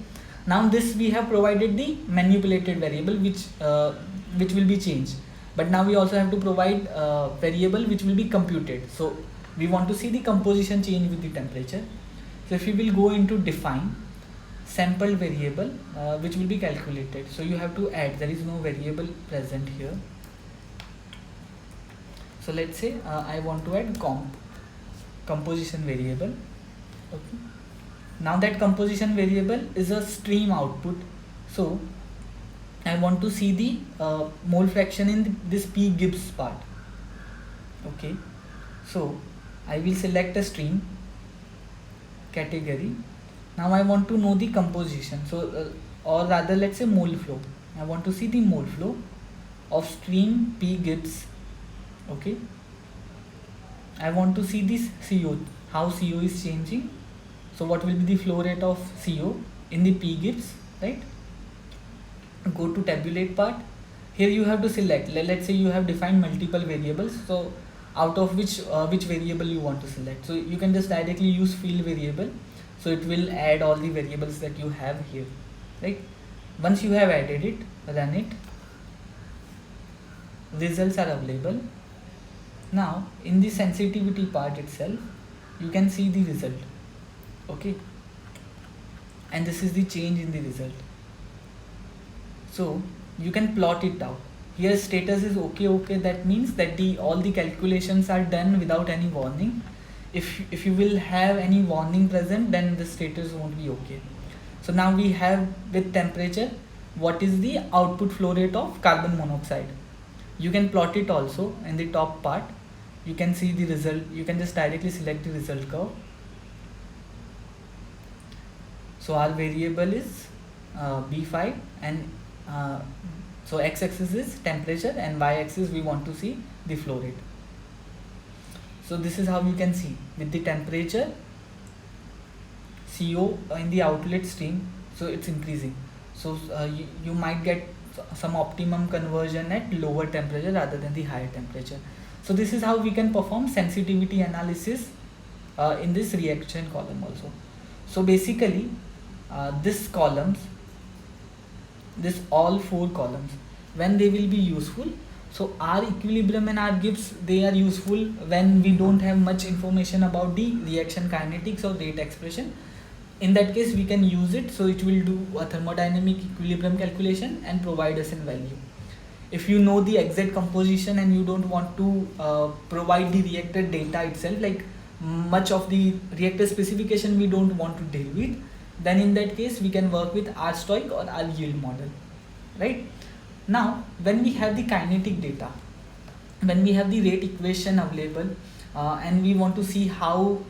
Now this we have provided the manipulated variable which will be changed. But now we also have to provide variable which will be computed. So we want to see the composition change with the temperature. So if you will go into define sample variable which will be calculated. So you have to add, there is no variable present here. So let's say I want to add composition variable. Okay. Now that composition variable is a stream output. So I want to see the mole fraction in this P Gibbs part. Okay. So I will select a stream category. Now I want to know the composition. So or rather let's say mole flow. I want to see the mole flow of stream P Gibbs. Okay. I want to see this CO, how CO is changing. So what will be the flow rate of CO in the P Gibbs, right? Go to tabulate part. Here you have to select, let's say you have defined multiple variables. So out of which variable you want to select. So you can just directly use field variable. So it will add all the variables that you have here, right? Once you have added it, run it. Results are available. Now in the sensitivity part itself, you can see the result. Okay. And this is the change in the result. So you can plot it out. Here status is okay. That means that all the calculations are done without any warning. If you will have any warning present, then the status won't be okay. So now we have with temperature, what is the output flow rate of carbon monoxide. You can plot it also in the top part. You can see the result. You can just directly select the result curve. So our variable is B5 and so x-axis is temperature and y-axis we want to see the flow rate. So this is how you can see with the temperature CO in the outlet stream, so it's increasing. So you might get some optimum conversion at lower temperature rather than the higher temperature. So this is how we can perform sensitivity analysis in this reaction column also. So basically this columns, this all four columns, when they will be useful. So R equilibrium and R Gibbs, they are useful when we don't have much information about the reaction kinetics or rate expression. In that case we can use it, so it will do a thermodynamic equilibrium calculation and provide us in value. If you know the exact composition and you don't want to provide the reactor data itself, like much of the reactor specification we don't want to deal with, then in that case we can work with R stoic or R yield model, right? Now when we have the kinetic data, when we have the rate equation available and we want to see how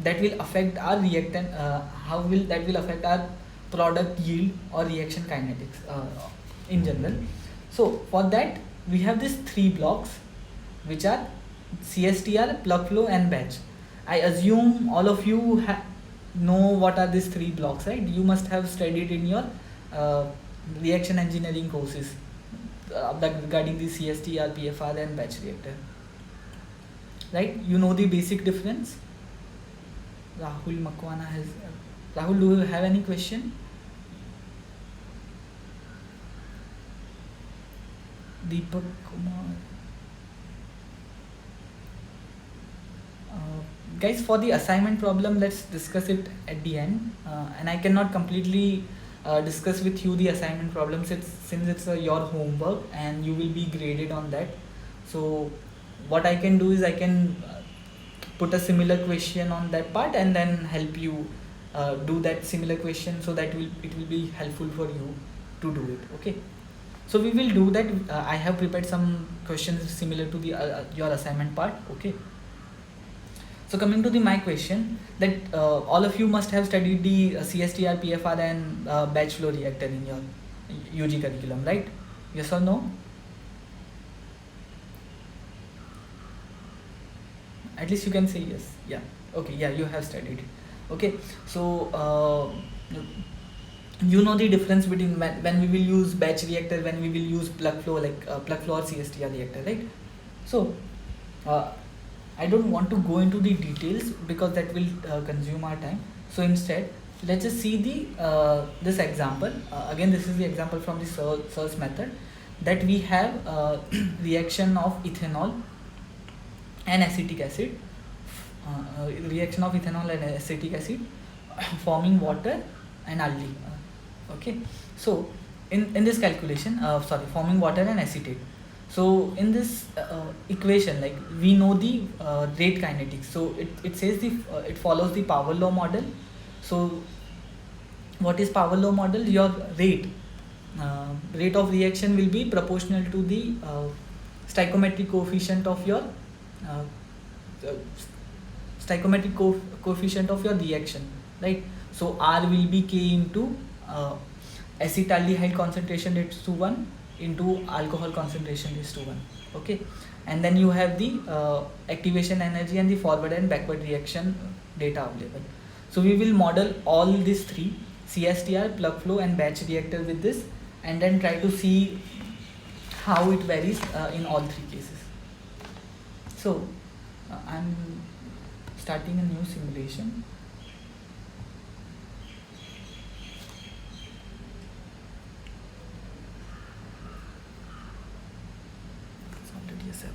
that will affect our reactant, how will that will affect our product yield or reaction kinetics in general. So for that we have these three blocks which are CSTR, plug flow and batch. I assume all of you know what are these three blocks, right? You must have studied in your reaction engineering courses regarding the CSTR, PFR and batch reactor, right? You know the basic difference. Rahul Makwana has, Rahul, do you have any question? Deepak Kumar. Guys, for the assignment problem, let's discuss it at the end. And I cannot completely discuss with you the assignment problems since it's your homework and you will be graded on that. So what I can do is I can put a similar question on that part and then help you do that similar question, so that it will be helpful for you to do it. Okay. So we will do that. I have prepared some questions similar to the your assignment part. Okay. So coming to my question, that all of you must have studied the CSTR, PFR and batch flow reactor in your UG curriculum, right? Yes or no? At least you can say yes. Yeah. Okay. Yeah, you have studied it. Okay. So you know the difference between when we will use batch reactor, when we will use plug flow, like plug flow or CSTR reactor, right? So I don't want to go into the details because that will consume our time. So instead, let's just see the this example. Again, this is the example from the Search method, that we have reaction of ethanol and acetic acid, reaction of ethanol and acetic acid forming water and aldehyde. Okay, so in this calculation, forming water and acetate. So in this equation, like we know the rate kinetics. So it says it follows the power law model. So what is power law model? Your rate of reaction will be proportional to the stoichiometric coefficient of your uh, uh, coefficient of your reaction, right? So R will be K into acetaldehyde concentration is to 1 into alcohol concentration is to 1. Okay, and then you have the activation energy and the forward and backward reaction data available. So we will model all these three, CSTR, plug flow and batch reactor with this, and then try to see how it varies in all three cases. So I'm starting a new simulation. It's already a 7.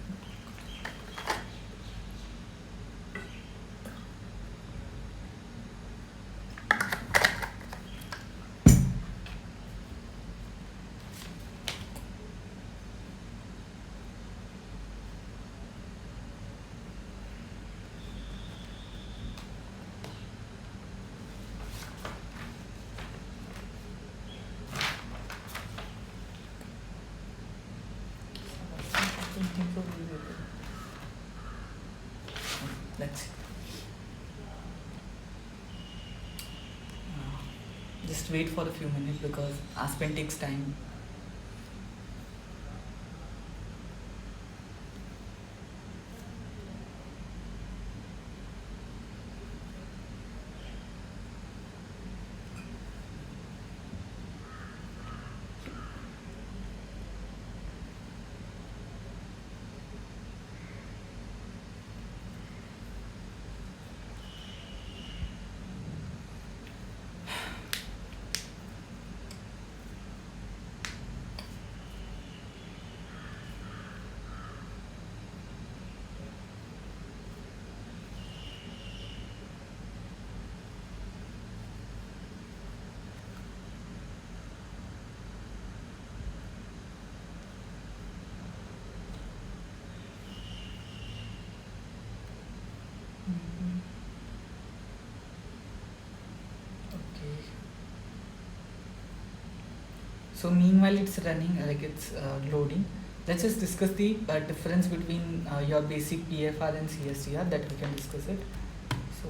Let's see. Just wait for a few minutes because Aspen takes time. Okay. So meanwhile it's running, like it's loading. Let's just discuss the difference between your basic PFR and CSTR, that we can discuss it. So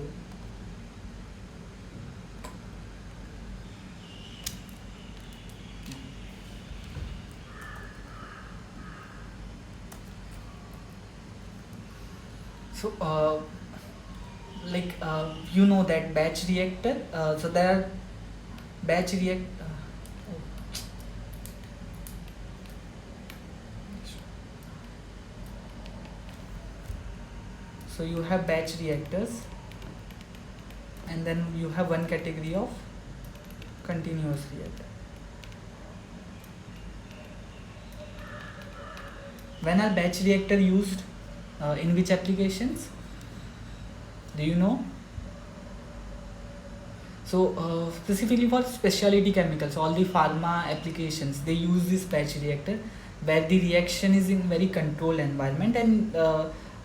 you know that batch reactor, so there are batch react so you have batch reactors, and then you have one category of continuous reactor. When are batch reactor used? In which applications? Do you know? So specifically for specialty chemicals, all the pharma applications, they use this batch reactor where the reaction is in very controlled environment and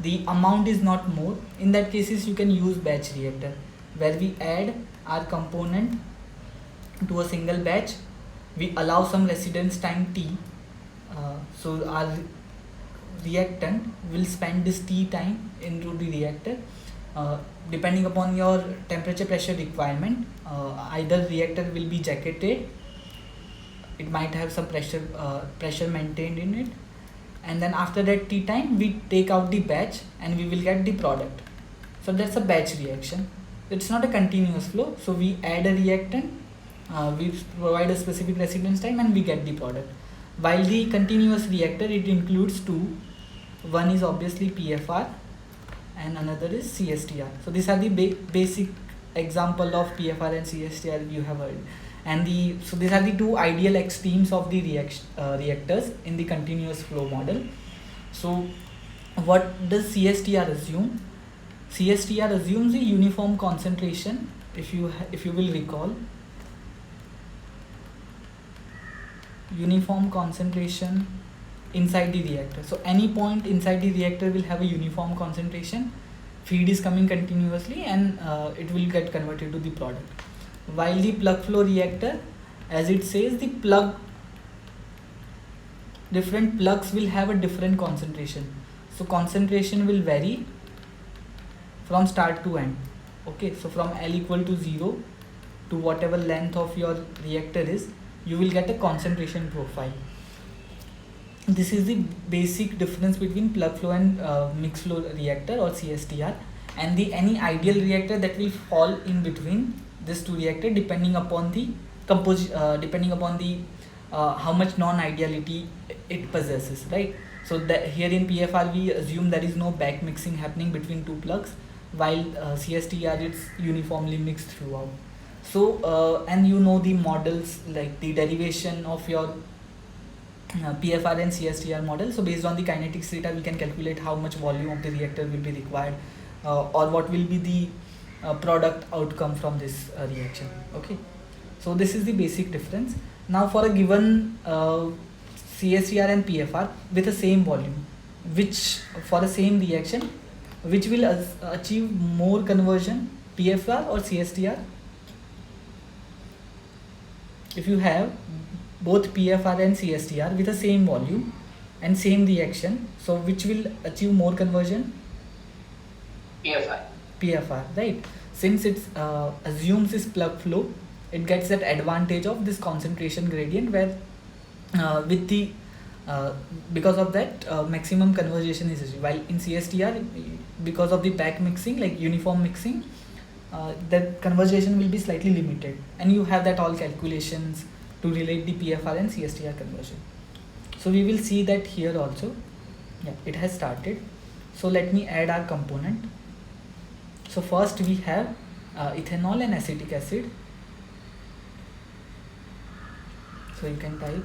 the amount is not more. In that cases, you can use batch reactor where we add our component to a single batch. We allow some residence time T. So our reactant will spend this T time into the reactor. Depending upon your temperature pressure requirement, either reactor will be jacketed, it might have some pressure maintained in it, and then after that T time we take out the batch and we will get the product. So that's a batch reaction. It's not a continuous flow, so we add a reactant, we provide a specific residence time and we get the product. While the continuous reactor, it includes two. One is obviously PFR and another is CSTR. So these are the basic example of PFR and CSTR you have heard. And so these are the two ideal extremes of the reactors in the continuous flow model. So what does CSTR assume? CSTR assumes a uniform concentration. If you will recall, uniform concentration inside the reactor. So any point inside the reactor will have a uniform concentration. Feed is coming continuously and it will get converted to the product. While the plug flow reactor, as it says, the different plugs will have a different concentration. So concentration will vary from start to end. Okay, so from L equal to 0 to whatever length of your reactor is, you will get a concentration profile. This is the basic difference between plug flow and mixed flow reactor or CSTR, and any ideal reactor that will fall in between these two reactors depending upon the how much non-ideality it possesses, right? So that here in PFR we assume there is no back mixing happening between two plugs, while CSTR it's uniformly mixed throughout. So and you know the models, like the derivation of your PFR and CSTR model. So based on the kinetics data, we can calculate how much volume of the reactor will be required, or what will be the product outcome from this reaction. Okay, so this is the basic difference. Now for a given CSTR and PFR with the same volume, which for the same reaction, which will achieve more conversion, PFR or CSTR? If you have both PFR and CSTR with the same volume and same reaction, so which will achieve more conversion? PFR. PFR, right? Since it assumes this plug flow, it gets that advantage of this concentration gradient where with the because of that maximum conversion is achieved. While in CSTR, because of the back mixing, like uniform mixing, that conversion will be slightly limited, and you have that all calculations to relate the PFR and CSTR conversion. So we will see that here also. Yeah, it has started. So let me add our component. So first we have ethanol and acetic acid. So you can type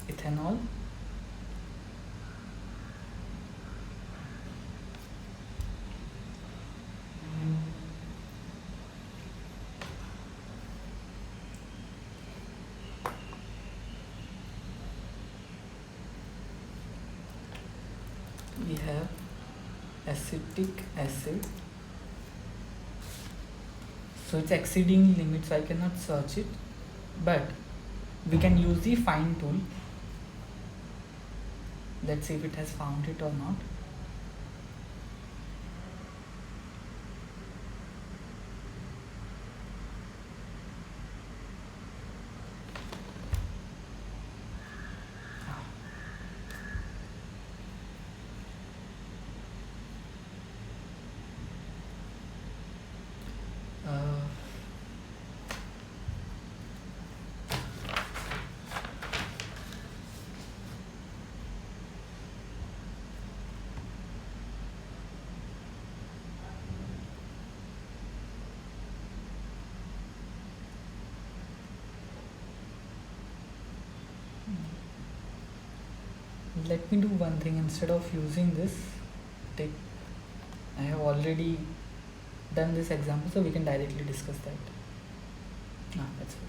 ethanol we have acetic acid. So it's exceeding limit, so I cannot search it, but we can use the find tool. Let's see if it has found it or not. let me do one thing. Instead of using this, take, I have already done this example, so we can directly discuss that. That's good.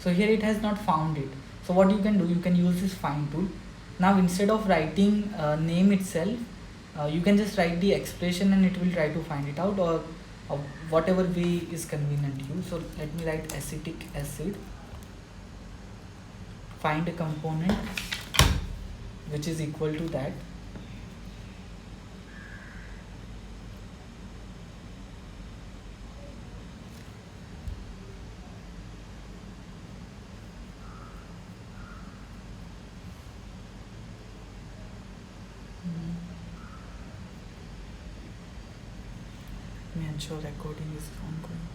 So here it has not found it. So what you can do, you can use this find tool. Now instead of writing name itself, you can just write the expression and it will try to find it out, or whatever way is convenient to you. So let me write acetic acid, find a component which is equal to that. Let me ensure recording is ongoing.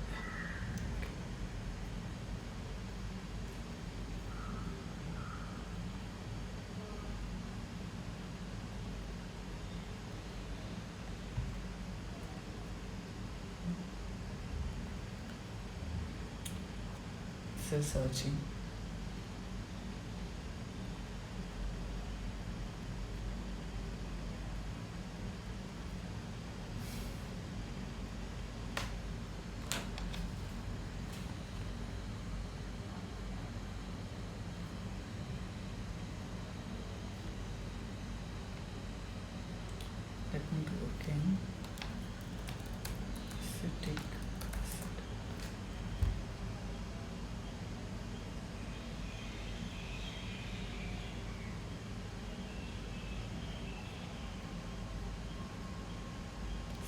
Still searching. Let me do again. Acetic acid.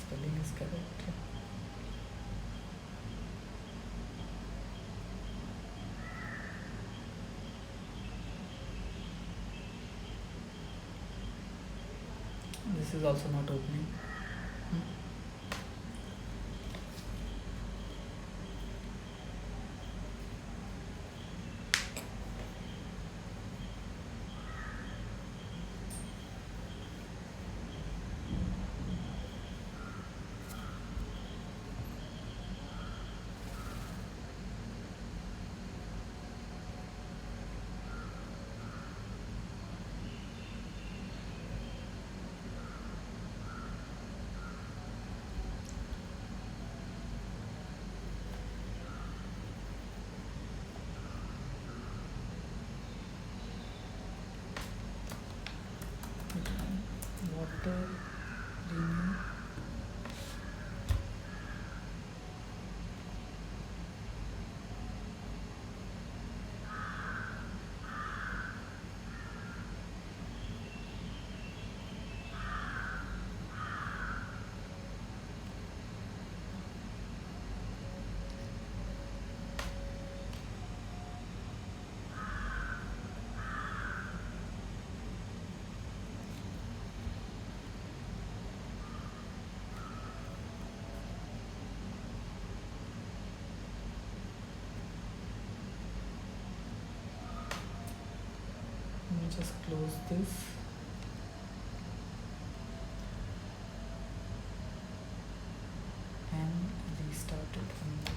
Spelling is correct. This is also not opening. Water, renew. Let me just close this. And restart it one more time.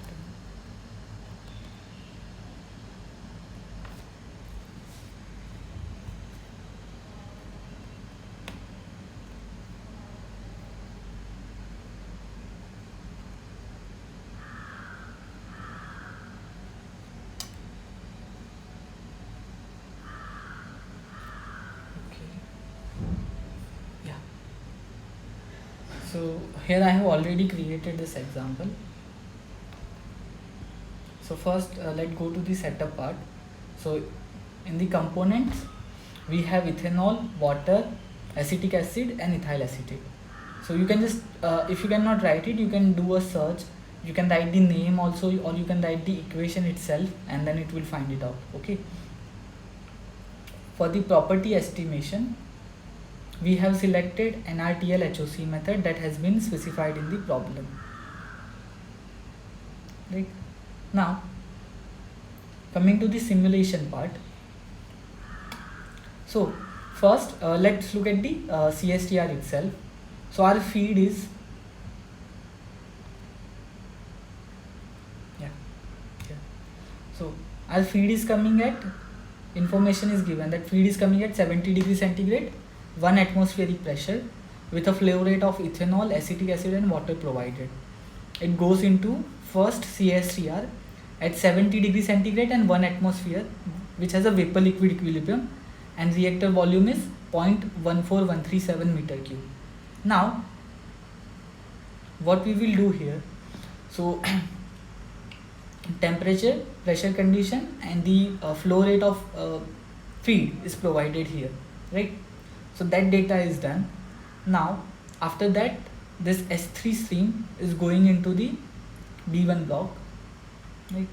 So here I have already created this example. So first let's go to the setup part. So in the components we have ethanol, water, acetic acid and ethyl acetate. So you can just if you cannot write it, you can do a search. You can write the name also, or you can write the equation itself and then it will find it out. Okay. For the property estimation, we have selected NRTL HOC method that has been specified in the problem. Right. Now, coming to the simulation part. So, first let's look at the CSTR itself. So, our feed is Our feed is coming at, information is given that feed is coming at 70 degrees centigrade, 1 atmospheric pressure, with a flow rate of ethanol, acetic acid and water provided. It goes into first CSTR at 70 degrees centigrade and 1 atmosphere, which has a vapor liquid equilibrium, and reactor volume is 0.14137 meter cube. Now what we will do here, so temperature, pressure condition and the flow rate of feed is provided here, right? So that data is done. Now after that, this S3 stream is going into the B1 block, right?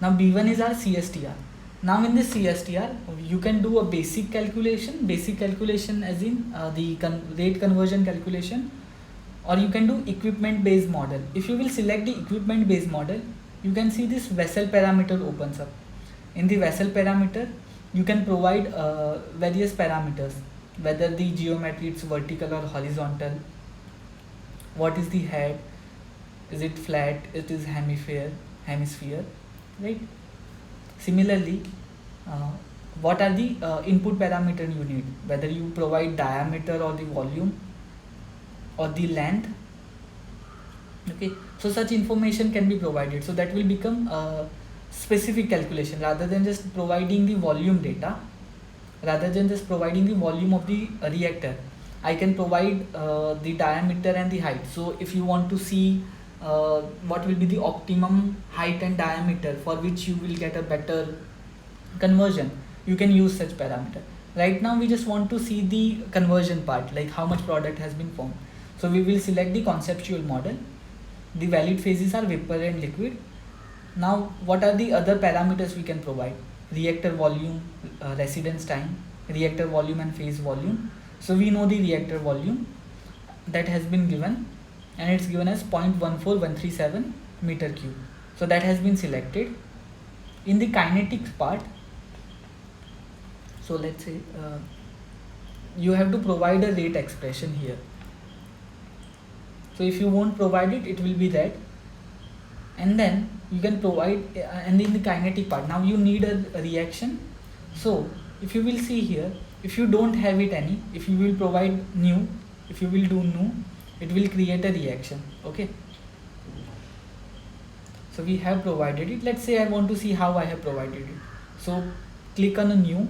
Now B1 is our CSTR. Now in this CSTR you can do a basic calculation as in the rate conversion calculation, or you can do equipment based model. If you will select the equipment based model, you can see this vessel parameter opens up. In the vessel parameter you can provide various parameters, whether the geometry it's vertical or horizontal, what is the head, is it flat, it is hemisphere, right? Similarly, what are the input parameter you need, whether you provide diameter or the volume or the length, okay? So such information can be provided, so that will become a specific calculation rather than just providing the volume data, rather than just providing the volume of the reactor. I can provide the diameter and the height. So if you want to see what will be the optimum height and diameter for which you will get a better conversion, you can use such parameter. Right now we just want to see the conversion part, like how much product has been formed. So we will select the conceptual model. The valid phases are vapor and liquid. Now what are the other parameters we can provide? Reactor volume, residence time, reactor volume and phase volume. So we know the reactor volume that has been given, and it's given as 0.14137 meter cube. So that has been selected. In the kinetics part, so let's say you have to provide a rate expression here. So if you won't provide it, it will be that, and then you can provide, and in the kinetic part, now you need a reaction. So if you will see here, if you don't have it any, if you will provide new, if you will do new, it will create a reaction, okay? So we have provided it. Let's say I want to see how I have provided it. So click on a new,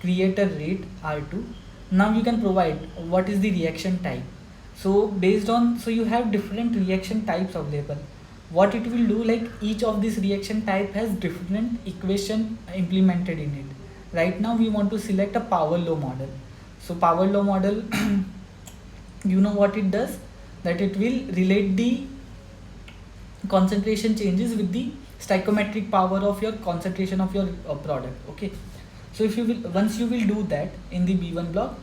create a rate R2. Now you can provide what is the reaction type. So based on, so you have different reaction types available. What it will do, like each of this reaction type has different equation implemented in it. Right now we want to select a power law model. So power law model, you know what it does, that it will relate the concentration changes with the stoichiometric power of your concentration of your product, okay? So if you will, once you will do that in the B1 block,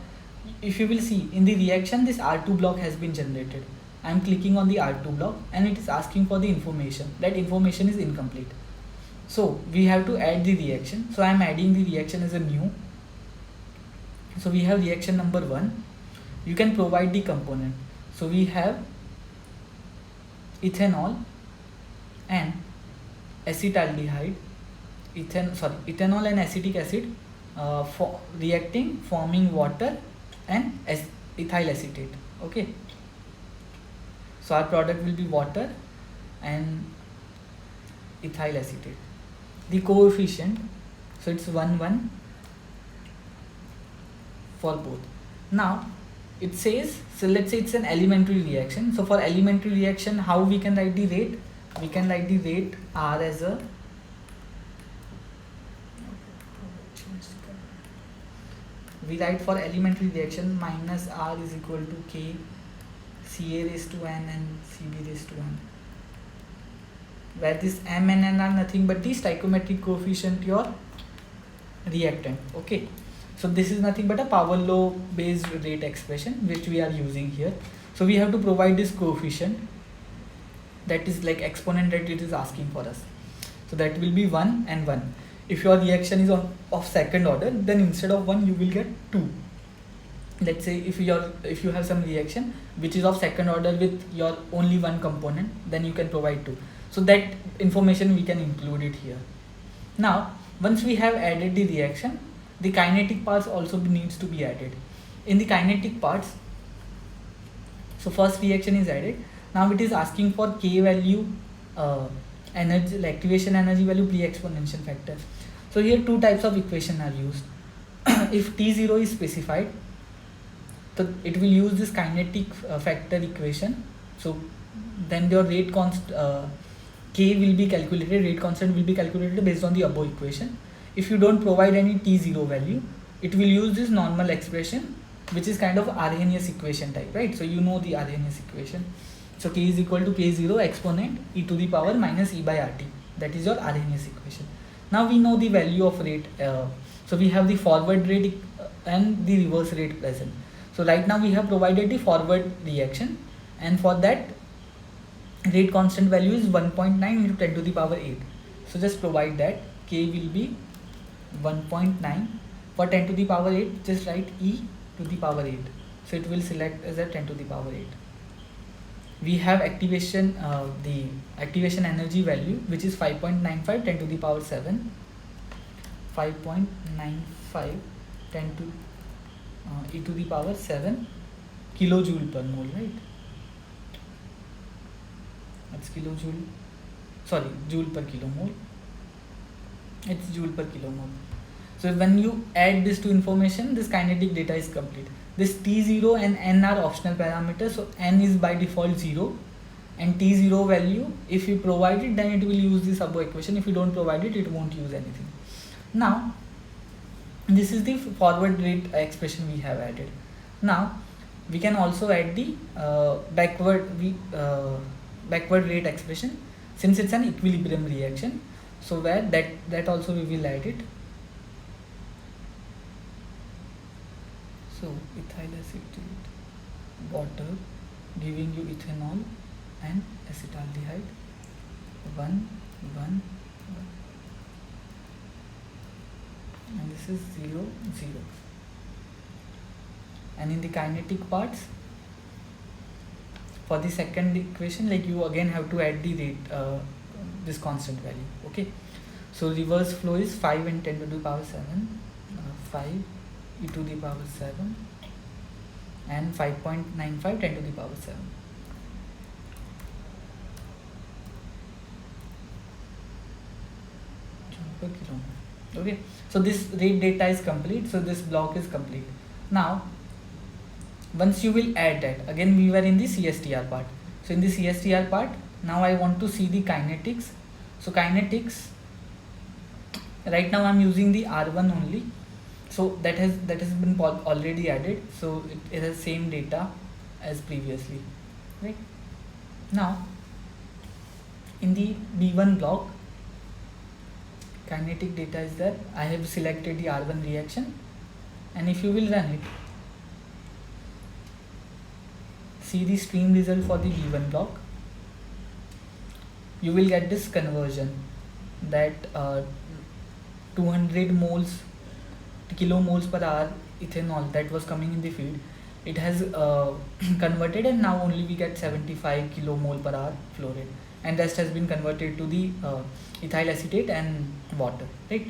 if you will see in the reaction, this R2 block has been generated. I am clicking on the R2 block and it is asking for the information. That information is incomplete. So we have to add the reaction. So I am adding the reaction as a new. So we have reaction number 1. You can provide the component. So we have ethanol and acetaldehyde, ethanol and acetic acid reacting, forming water and ethyl acetate, okay? So our product will be water and ethyl acetate. The coefficient, so it's 1 for both. Now it says, so let's say it's an elementary reaction. So for elementary reaction, how we can write the rate? We can write the rate R as a, we write for elementary reaction minus R is equal to K Ca raised to n and Cb raised to n, where this m and n are nothing but the stoichiometric coefficient, your reactant, okay? So this is nothing but a power law based rate expression which we are using here. So we have to provide this coefficient, that is like exponent that it is asking for us. So that will be 1 and 1. If your reaction is of second order, then instead of 1 you will get 2. Let's say if you have some reaction which is of second order with your only one component, then you can provide 2. So that information we can include it here. Now, once we have added the reaction, the kinetic parts also needs to be added. In the kinetic parts, so first reaction is added. Now it is asking for K value, energy, like activation energy value, pre-exponential factor. So here two types of equation are used. If T0 is specified, so it will use this kinetic factor equation. So then your rate constant K will be calculated, rate constant will be calculated based on the above equation. If you don't provide any T0 value, it will use this normal expression, which is kind of Arrhenius equation type, right? So you know the Arrhenius equation. So K is equal to K0 exponent e to the power minus E by RT. That is your Arrhenius equation. Now we know the value of rate. So we have the forward rate and the reverse rate present. So right now we have provided the forward reaction, and for that rate constant value is 1.9 into 10 to the power 8. So just provide that K will be 1.9. For 10 to the power 8, just write E to the power 8. So it will select as a 10 to the power 8. We have activation, the activation energy value, which is 5.95 10 to the power 7. 5.95 10 to e to the power 7 kilojoule per mole, right? That's kilojoule, sorry, joule per kilomole. It's joule per kilomole. So when you add this to information, this kinetic data is complete. This T0 and N are optional parameters. So N is by default 0, and T0 value, if you provide it, then it will use this above equation. If you don't provide it, it won't use anything. Now this is the forward rate expression we have added. Now we can also add the backward rate expression, since it's an equilibrium reaction. So where that also we will add it. So ethyl acetate, water, giving you ethanol and acetaldehyde, 1, 1, 1. And this is 0, 0. And in the kinetic parts, for the second equation, like you again have to add the rate, this constant value. Okay. So reverse flow is 5 and 10 to the power 7, 5 e to the power 7, and 5.95 10 to the power 7. Per kilometer. Okay, so this rate data is complete. So this block is complete. Now once you will add that, again we were in the CSTR part. So in the CSTR part, now I want to see the kinetics. So kinetics, right now I'm using the R1 only. So that has been already added. So it has same data as previously, right? Now in the B1 block, kinetic data is there. I have selected the R1 reaction, and if you will run it, see the stream result for the B1 block, you will get this conversion that 200 moles kilomoles per hour ethanol that was coming in the feed, it has converted, and now only we get 75 kilomole per hour flow rate, and rest has been converted to the ethyl acetate and water, right?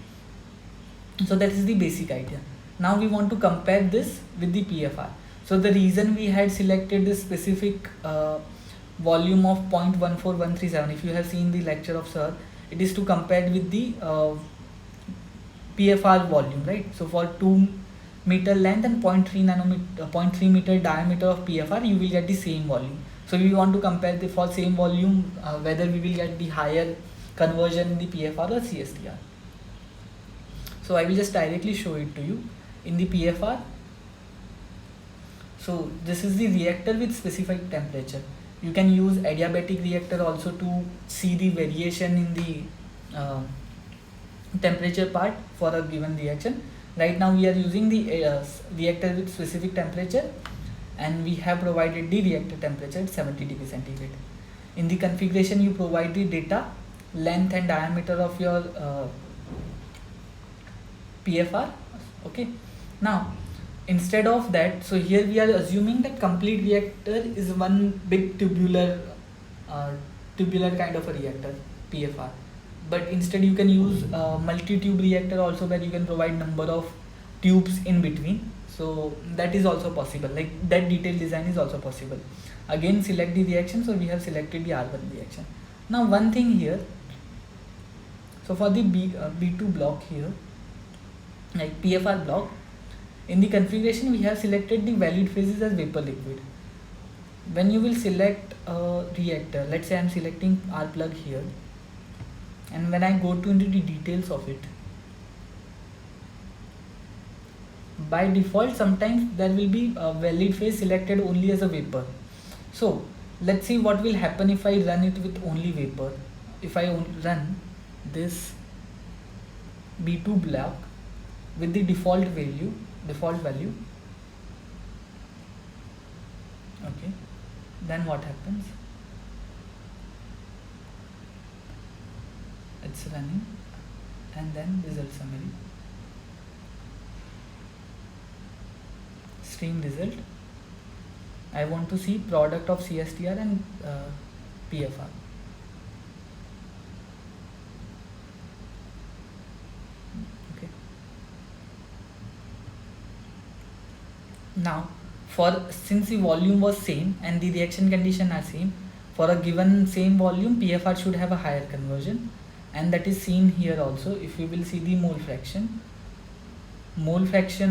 So that is the basic idea. Now we want to compare this with the PFR. So the reason we had selected this specific volume of 0.14137, if you have seen the lecture of Sir, it is to compare with the PFR volume, right? So for 2 meter length and 0.3 meter diameter of PFR, you will get the same volume. So we want to compare the for same volume whether we will get the higher conversion in the PFR or CSTR. So I will just directly show it to you in the PFR. So this is the reactor with specified temperature. You can use adiabatic reactor also to see the variation in the temperature part for a given reaction. Right now we are using the reactor with specific temperature, and we have provided the reactor temperature at 70 degrees centigrade. In the configuration, you provide the data, length and diameter of your PFR. Okay. Now instead of that, so here we are assuming that complete reactor is one big tubular kind of a reactor, PFR. but instead you can use multi-tube reactor also, where you can provide number of tubes in between. So that is also possible, like that detailed design is also possible. Again, select the reaction. So we have selected the R1 reaction. Now one thing here, so for the B2 block here, like PFR block, in the configuration we have selected the valid phases as vapor liquid. When you will select a reactor, let's say I am selecting R plug here, and when I go to into the details of it, by default sometimes there will be a valid phase selected only as a vapor. So let's see what will happen if I run it with only vapor. If I run this B2 block with the default value, okay, then what happens? It's running, and then result summary, stream result. I want to see product of CSTR and PFR. Okay. Now, since the volume was same and the reaction condition are same, for a given same volume, PFR should have a higher conversion, and that is seen here also. If you will see the mole fraction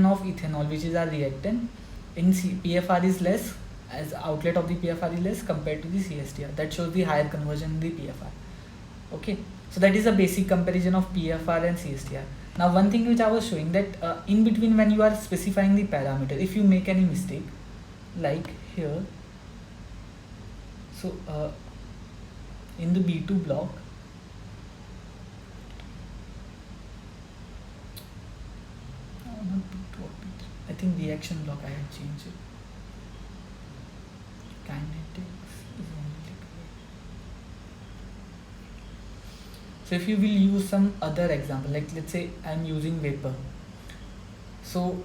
of ethanol, which is our reactant, in PFR is less, as outlet of the PFR is less compared to the CSTR. That shows the higher conversion in the PFR. Okay, so that is a basic comparison of PFR and CSTR. Now one thing which I was showing, that in between when you are specifying the parameter, if you make any mistake, like here, so in the B2 block, not B2 or B3, I think reaction block I had changed it. Kinetics is only liquid. So if you will use some other example, like let's say I am using vapor, so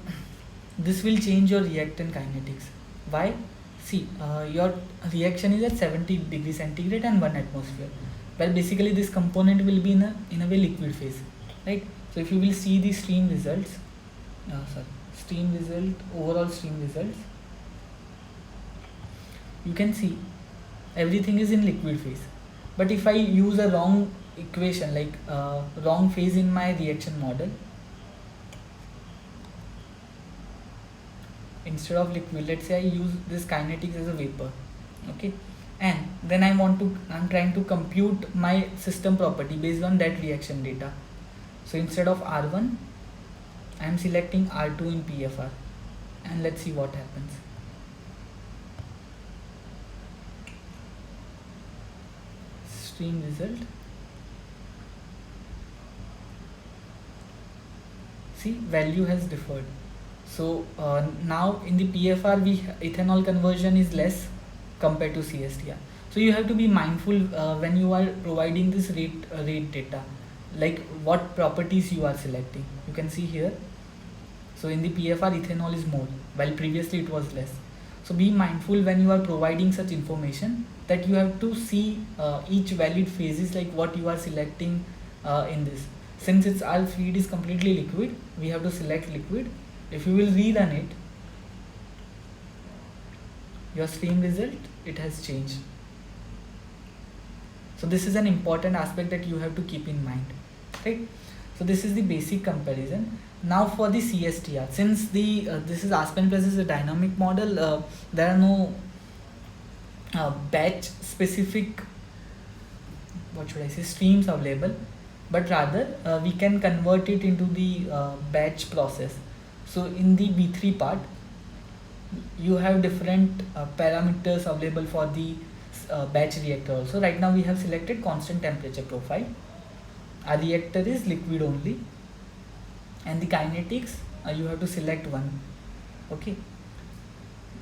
this will change your reactant kinetics. Why? See, your reaction is at 70 degrees centigrade and 1 atmosphere. Well, basically this component will be in a way liquid phase, right? So if you will see the stream results, overall stream results, you can see everything is in liquid phase. But if I use a wrong equation, like wrong phase in my reaction model, instead of liquid, let's say I use this kinetics as a vapor, okay, and then I'm trying to compute my system property based on that reaction data. So instead of R1, I am selecting R2 in PFR, and let's see what happens. Stream result. See, value has differed. So now in the PFR, ethanol conversion is less compared to CSTR. So you have to be mindful when you are providing this rate data, like what properties you are selecting. You can see here. So in the PFR, ethanol is more, while previously it was less. So be mindful when you are providing such information, that you have to see each valid phases, like what you are selecting in this. Since our feed is completely liquid, we have to select liquid. If you will rerun it, your stream result, it has changed. So this is an important aspect that you have to keep in mind, right? So this is the basic comparison. Now for the CSTR, since this is Aspen Plus is a dynamic model, there are no batch specific, streams available, but rather we can convert it into the batch process. So in the B3 part, you have different parameters available for the batch reactor also. Right now we have selected constant temperature profile. Our reactor is liquid only, and the kinetics you have to select one. Okay,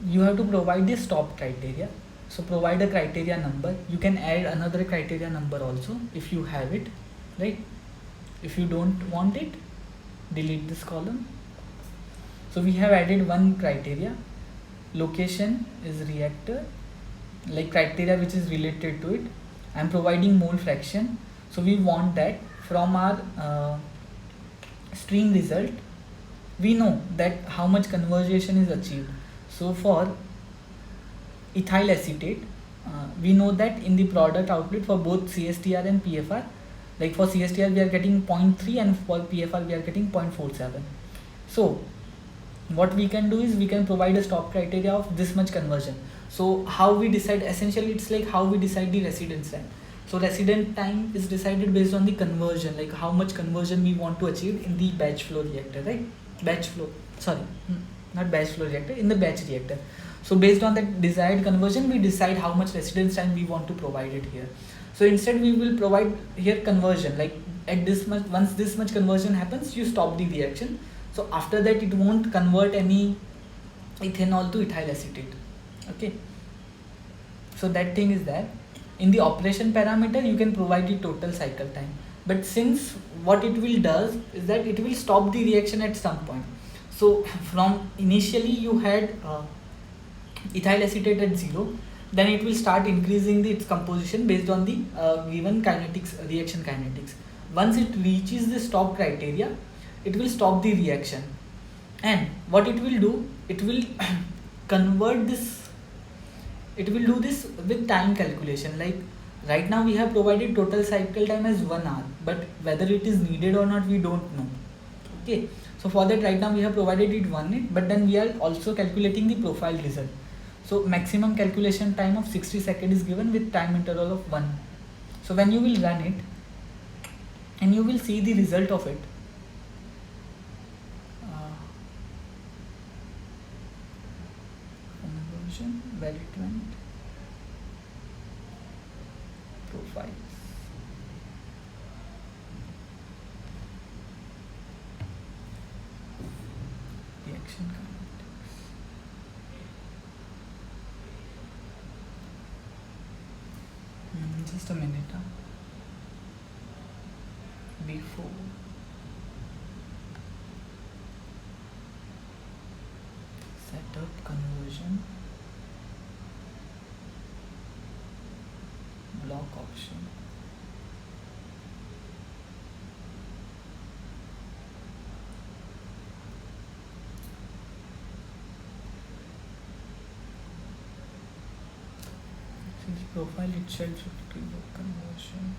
you have to provide the stop criteria. So provide a criteria number. You can add another criteria number also if you have it, right? If you don't want it, delete this column. So we have added one criteria. Location is reactor, like criteria which is related to it. I am providing mole fraction. So we want that from our stream result we know that how much conversion is achieved. So for ethyl acetate, we know that in the product output for both CSTR and PFR, like for CSTR we are getting 0.3 and for PFR we are getting 0.47. So what we can do is we can provide a stop criteria of this much conversion. So how we decide, essentially it's like how we decide the residence time. So residence time is decided based on the conversion, like how much conversion we want to achieve in the batch flow reactor, right? Not batch flow reactor, in the batch reactor. So based on that desired conversion, we decide how much residence time we want to provide it here. So instead we will provide here conversion, like at this much, once this much conversion happens, you stop the reaction. So after that it won't convert any ethanol to ethyl acetate. Okay. So that thing is there. In the operation parameter, you can provide the total cycle time. But since what it will does is that it will stop the reaction at some point. So from initially you had ethyl acetate at 0, then it will start increasing its composition based on the given kinetics, reaction kinetics. Once it reaches the stop criteria, it will stop the reaction. And what it will do, it will convert this, it will do this with time calculation. Like right now we have provided total cycle time as 1 hour, but whether it is needed or not we don't know. Okay, so for that right now we have provided it 1 minute, but then we are also calculating the profile result. So maximum calculation time of 60 seconds is given with time interval of 1. So when you will run it and you will see the result of it, conversion, where it went, profiles, reaction kinetics. Just a minute. Before setup, conversion, block option. So the profile itself should give a conversion.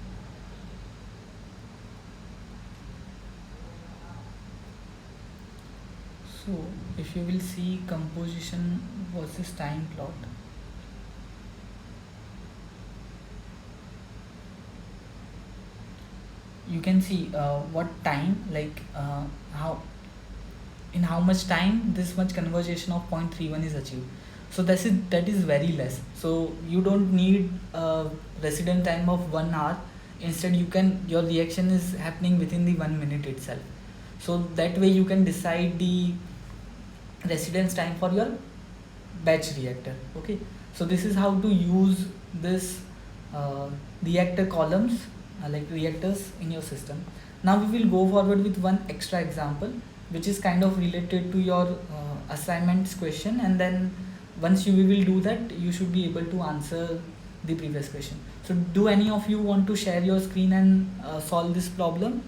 So if you will see composition versus time plot, you can see what time, like how in how much time this much conversion of 0.31 is achieved. So that is very less. So you don't need a resident time of 1 hour. Instead your reaction is happening within the 1 minute itself. So that way you can decide the residence time for your batch reactor. Okay, so this is how to use this reactor columns, like reactors in your system. Now we will go forward with one extra example which is kind of related to your assignments question, and then once you will do that you should be able to answer the previous question. So do any of you want to share your screen and solve this problem?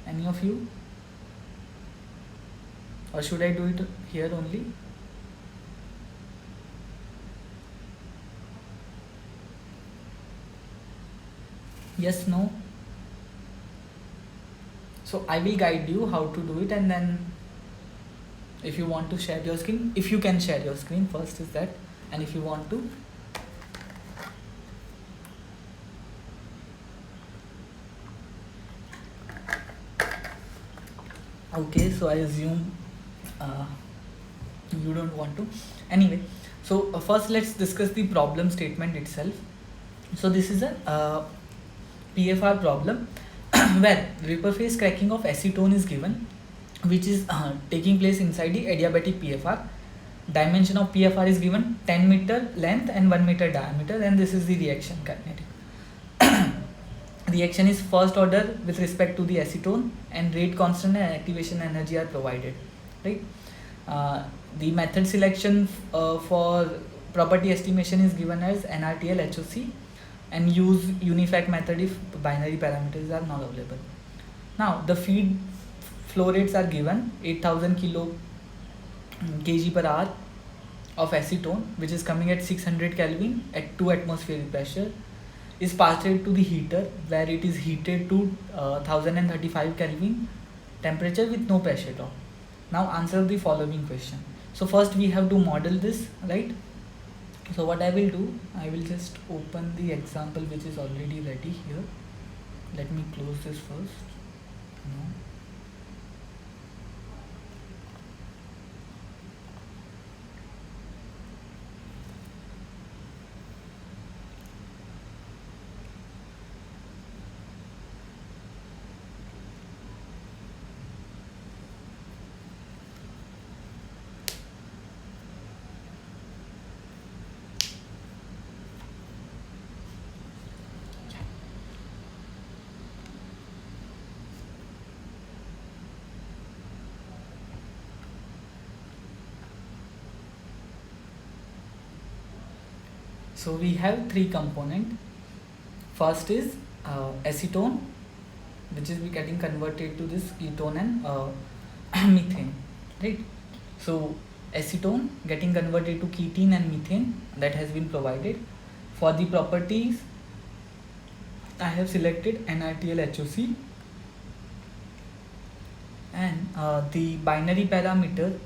Any of you? Or should I do it here only? Yes, no? So I will guide you how to do it, and then if you want to share your screen, if you can share your screen first is that, and if you want to. Okay, so I assume you don't want to. Anyway, so first let's discuss the problem statement itself. So this is a PFR problem where vapor phase cracking of acetone is given, which is taking place inside the adiabatic PFR. Dimension of PFR is given 10 meter length and 1 meter diameter, and this is the reaction kinetic. Reaction is first order with respect to the acetone, and rate constant and activation energy are provided, right? The method selection for property estimation is given as NRTL HOC, and use unifact method if binary parameters are not available. Now the feed flow rates are given 8000 kg per hour of acetone, which is coming at 600 Kelvin at 2 atmospheric pressure, is passed to the heater where it is heated to 1035 Kelvin temperature with no pressure drop. Now answer the following question. So first we have to model this, right? So what I will do, I will just open the example which is already ready here. Let me close this first. No. So we have three component. First is acetone, which is getting converted to this ketone and methane, right? So acetone getting converted to ketene and methane, that has been provided. For the properties, I have selected NRTL HOC, and the binary parameter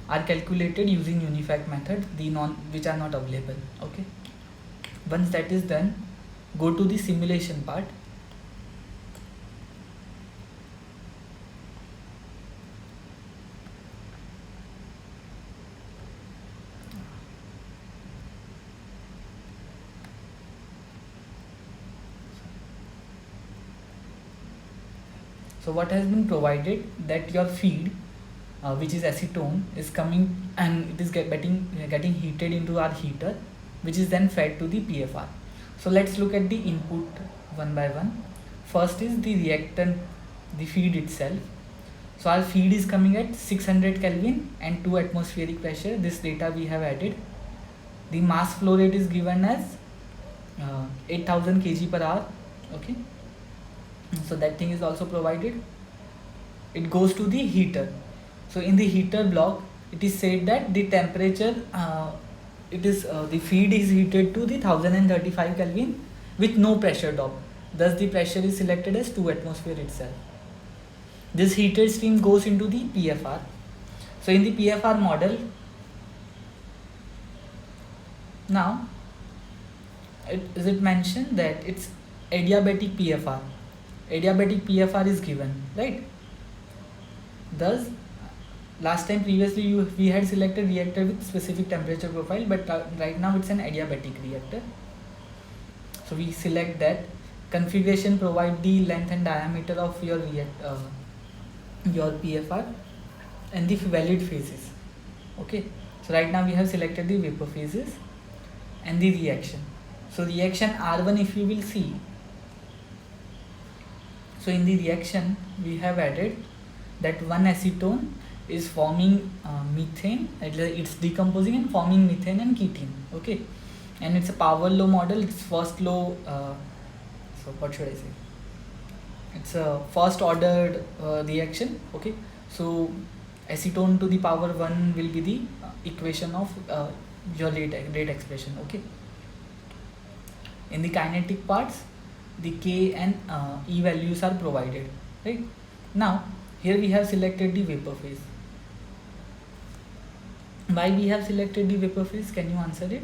are calculated using unifact method, which are not available. Okay. Once that is done, go to the simulation part. So what has been provided, that your feed, which is acetone, is coming and it is getting heated into our heater, which is then fed to the PFR. So let's look at the input one by one. First is the reactant, the feed itself. So our feed is coming at 600 Kelvin and 2 atmospheric pressure. This data we have added. The mass flow rate is given as 8000 kg per hour. Okay. So that thing is also provided. It goes to the heater. So in the heater block, it is said that the temperature, the feed is heated to the 1035 Kelvin with no pressure drop. Thus the pressure is selected as 2 atmosphere itself. This heated stream goes into the PFR. So in the PFR model, now is it mentioned that it's adiabatic PFR. Adiabatic PFR is given, right? Thus last time previously we had selected reactor with specific temperature profile, but right now it's an adiabatic reactor. So we select that. Configuration provide the length and diameter of your PFR and the valid phases. Okay. So right now we have selected the vapor phases and the reaction. So reaction R1, if you will see, so in the reaction we have added that one acetone is forming methane, it's decomposing and forming methane and ketene. Okay, and it's a power law model. It's first law, so what should I say, it's a first ordered reaction. Okay, so acetone to the power 1 will be the equation of your rate expression. Okay, in the kinetic parts, the K and E values are provided, right? Now here we have selected the vapor phase. Why we have selected the vapor phase? Can you answer it?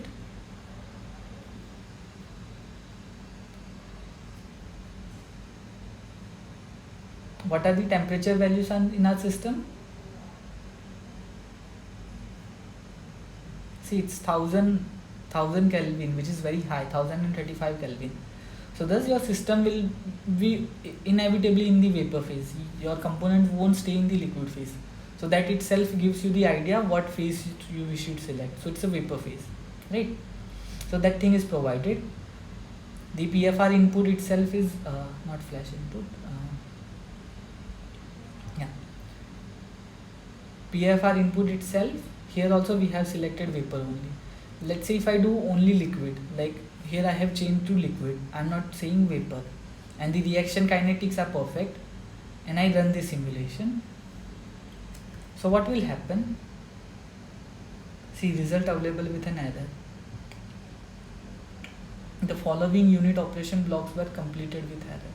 What are the temperature values in our system? See, it's 1000 Kelvin, which is very high, 1035 Kelvin. So thus your system will be inevitably in the vapor phase. Your component won't stay in the liquid phase. So that itself gives you the idea what phase you should select. So it's a vapor phase, right? So that thing is provided. The PFR input itself is not flash input. PFR input itself, here also we have selected vapor only. let's say if I do only liquid, like here I have changed to liquid, I'm not saying vapor, and the reaction kinetics are perfect, and I run the simulation. So what will happen? See, result available with an error. The following unit operation blocks were completed with error.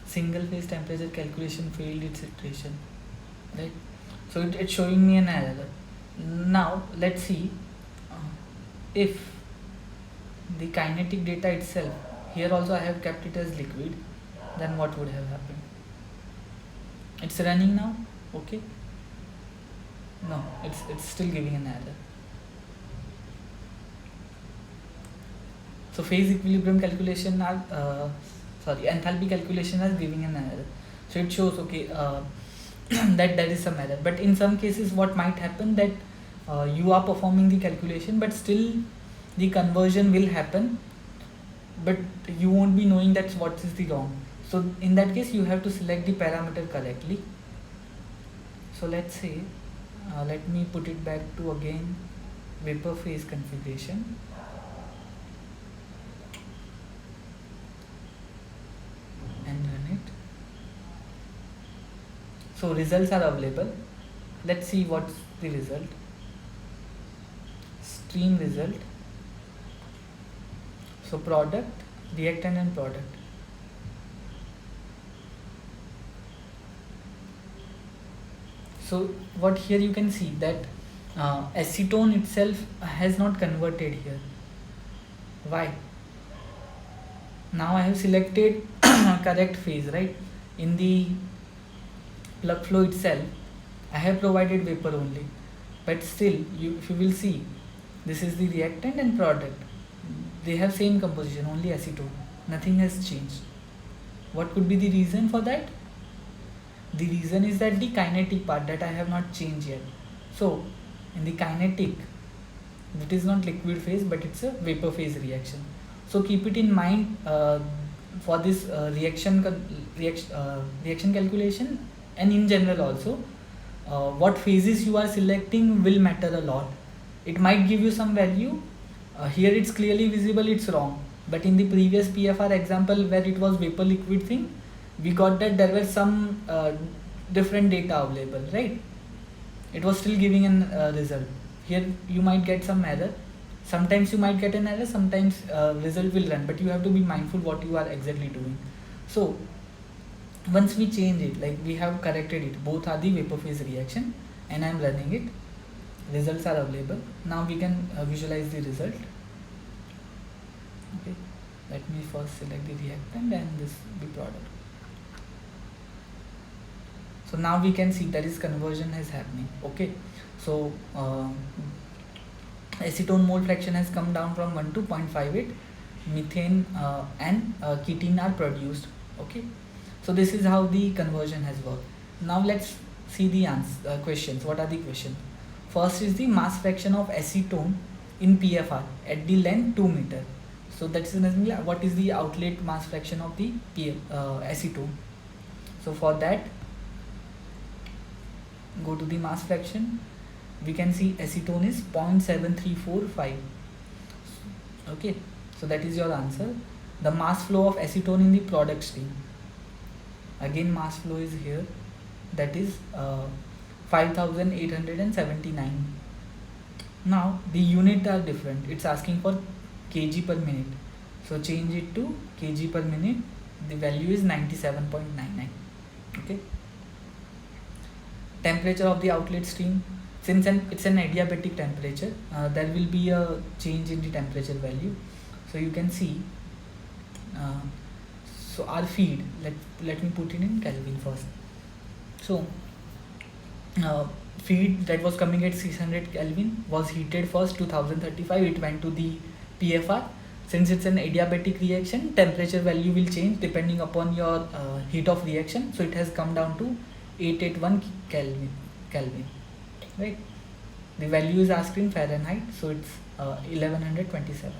Single phase temperature calculation failed its iteration, right? So it's showing me an error. Now let's see if the kinetic data itself, here also I have kept it as liquid, then what would have happened? It's running now, okay? No, it's still giving an error. So phase equilibrium calculation are enthalpy calculation is giving an error. So it shows, okay, that there is some error. But in some cases, what might happen that you are performing the calculation, but still the conversion will happen, but you won't be knowing that's what is the wrong. So in that case, you have to select the parameter correctly. So let's say, let me put it back to again vapor phase configuration. And run it. So results are available. Let's see what's the result. Stream result. So product, reactant and product. So what here you can see that acetone itself has not converted here. Why? Now I have selected correct phase, right? In the plug flow itself, I have provided vapor only, but still, if you will see, this is the reactant and product. They have same composition, only acetone. Nothing has changed. What could be the reason for that? The reason is that the kinetic part that I have not changed yet. So, in the kinetic, it is not liquid phase, but it's a vapor phase reaction. So keep it in mind for this reaction calculation, and in general also, what phases you are selecting will matter a lot. It might give you some value. Here it's clearly visible it's wrong, but in the previous PFR example where it was vapor liquid thing, we got that there were some different data available, right? It was still giving an result. Here you might get some error. Sometimes you might get an error, sometimes result will run, but you have to be mindful what you are exactly doing. So once we change it, like we have corrected it, both are the vapor phase reaction, and I am running it. Results are available. Now we can visualize the result. Okay, let me first select the reactant and this the product. So now we can see that is conversion is happening. Okay, so acetone mole fraction has come down from 1 to 0.58. Methane and ketene are produced. Okay, so this is how the conversion has worked. Now let's see the questions. What are the questions? First is the mass fraction of acetone in PFR at the length 2 meter. So that is what is the outlet mass fraction of the acetone. So for that, go to the mass fraction. We can see acetone is 0.7345. Okay, so that is your answer. The mass flow of acetone in the product stream. Again, mass flow is here. That is 5,879. Now the unit are different. It's asking for kg per minute. So change it to kg per minute. The value is 97.99. Okay. Temperature of the outlet stream. Since it's an adiabatic temperature, there will be a change in the temperature value. So you can see. So our feed. Let me put it in Kelvin first. So feed that was coming at 600 Kelvin was heated first to 1035. It went to the PFR. Since it's an adiabatic reaction, temperature value will change depending upon your heat of reaction. So it has come down to 881 Kelvin, right? The value is asked in Fahrenheit, so it's 1127.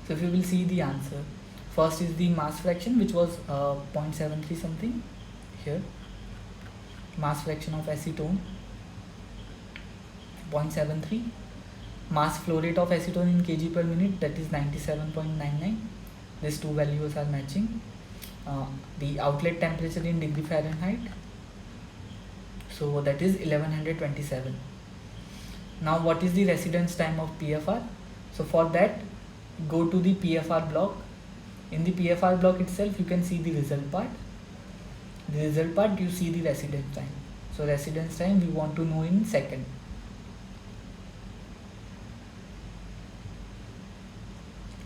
So if you will see the answer, first is the mass fraction, which was 0.73 something here. Mass fraction of acetone 0.73. Mass flow rate of acetone in kg per minute, that is 97.99. These two values are matching. The outlet temperature in degree Fahrenheit, so that is 1127. Now what is the residence time of PFR? So for that, go to the PFR block. In the PFR block itself, you can see the result part. The result part, you see the residence time. So residence time we want to know in second.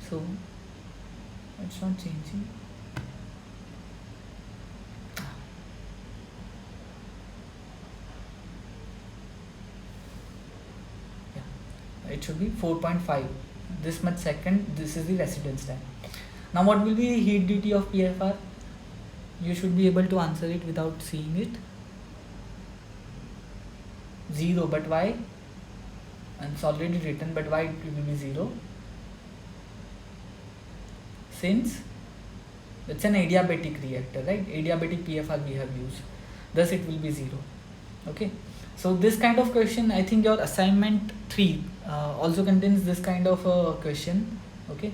So it's not changing. Yeah, it should be 4.5. This much second. This is the residence time. Now what will be the heat duty of PFR? You should be able to answer it without seeing it. 0, but why? And it's already written, but why it will be 0? Since it's an adiabatic reactor, right? Adiabatic PFR we have used, thus it will be 0. Okay, so this kind of question, I think your assignment 3 also contains this kind of a question. Okay,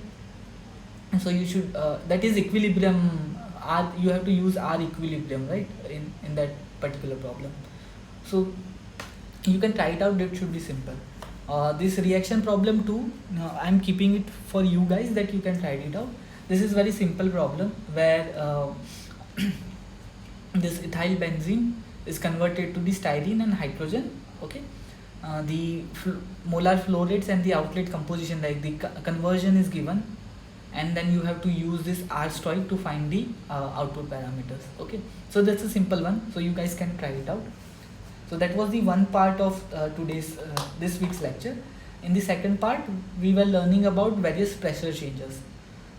so you should that is equilibrium. R, you have to use R equilibrium, right, in that particular problem. So you can try it out. It should be simple. This reaction problem 2, I'm keeping it for you guys that you can try it out. This is very simple problem where this ethyl benzene is converted to the styrene and hydrogen. Okay, the molar flow rates and the outlet composition, like the conversion is given, and then you have to use this R stoic to find the output parameters. Okay, so that's a simple one, so you guys can try it out. So that was the one part of this week's lecture. In the second part, we were learning about various pressure changes.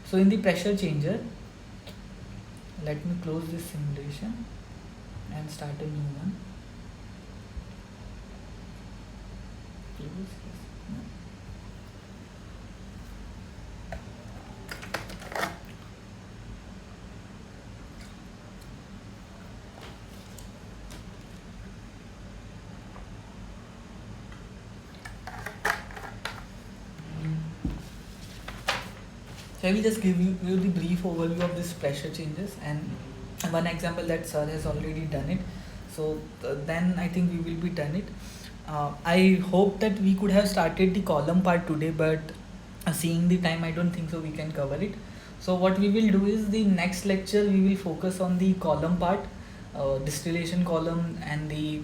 So in the pressure changer, let me close this simulation and start a new one. Close this. No. So I will just give you the brief overview of this pressure changes, and one example that sir has already done it. So then I think we will be done it. I hope that we could have started the column part today, but seeing the time, I don't think so we can cover it. So what we will do is, the next lecture we will focus on the column part, distillation column and the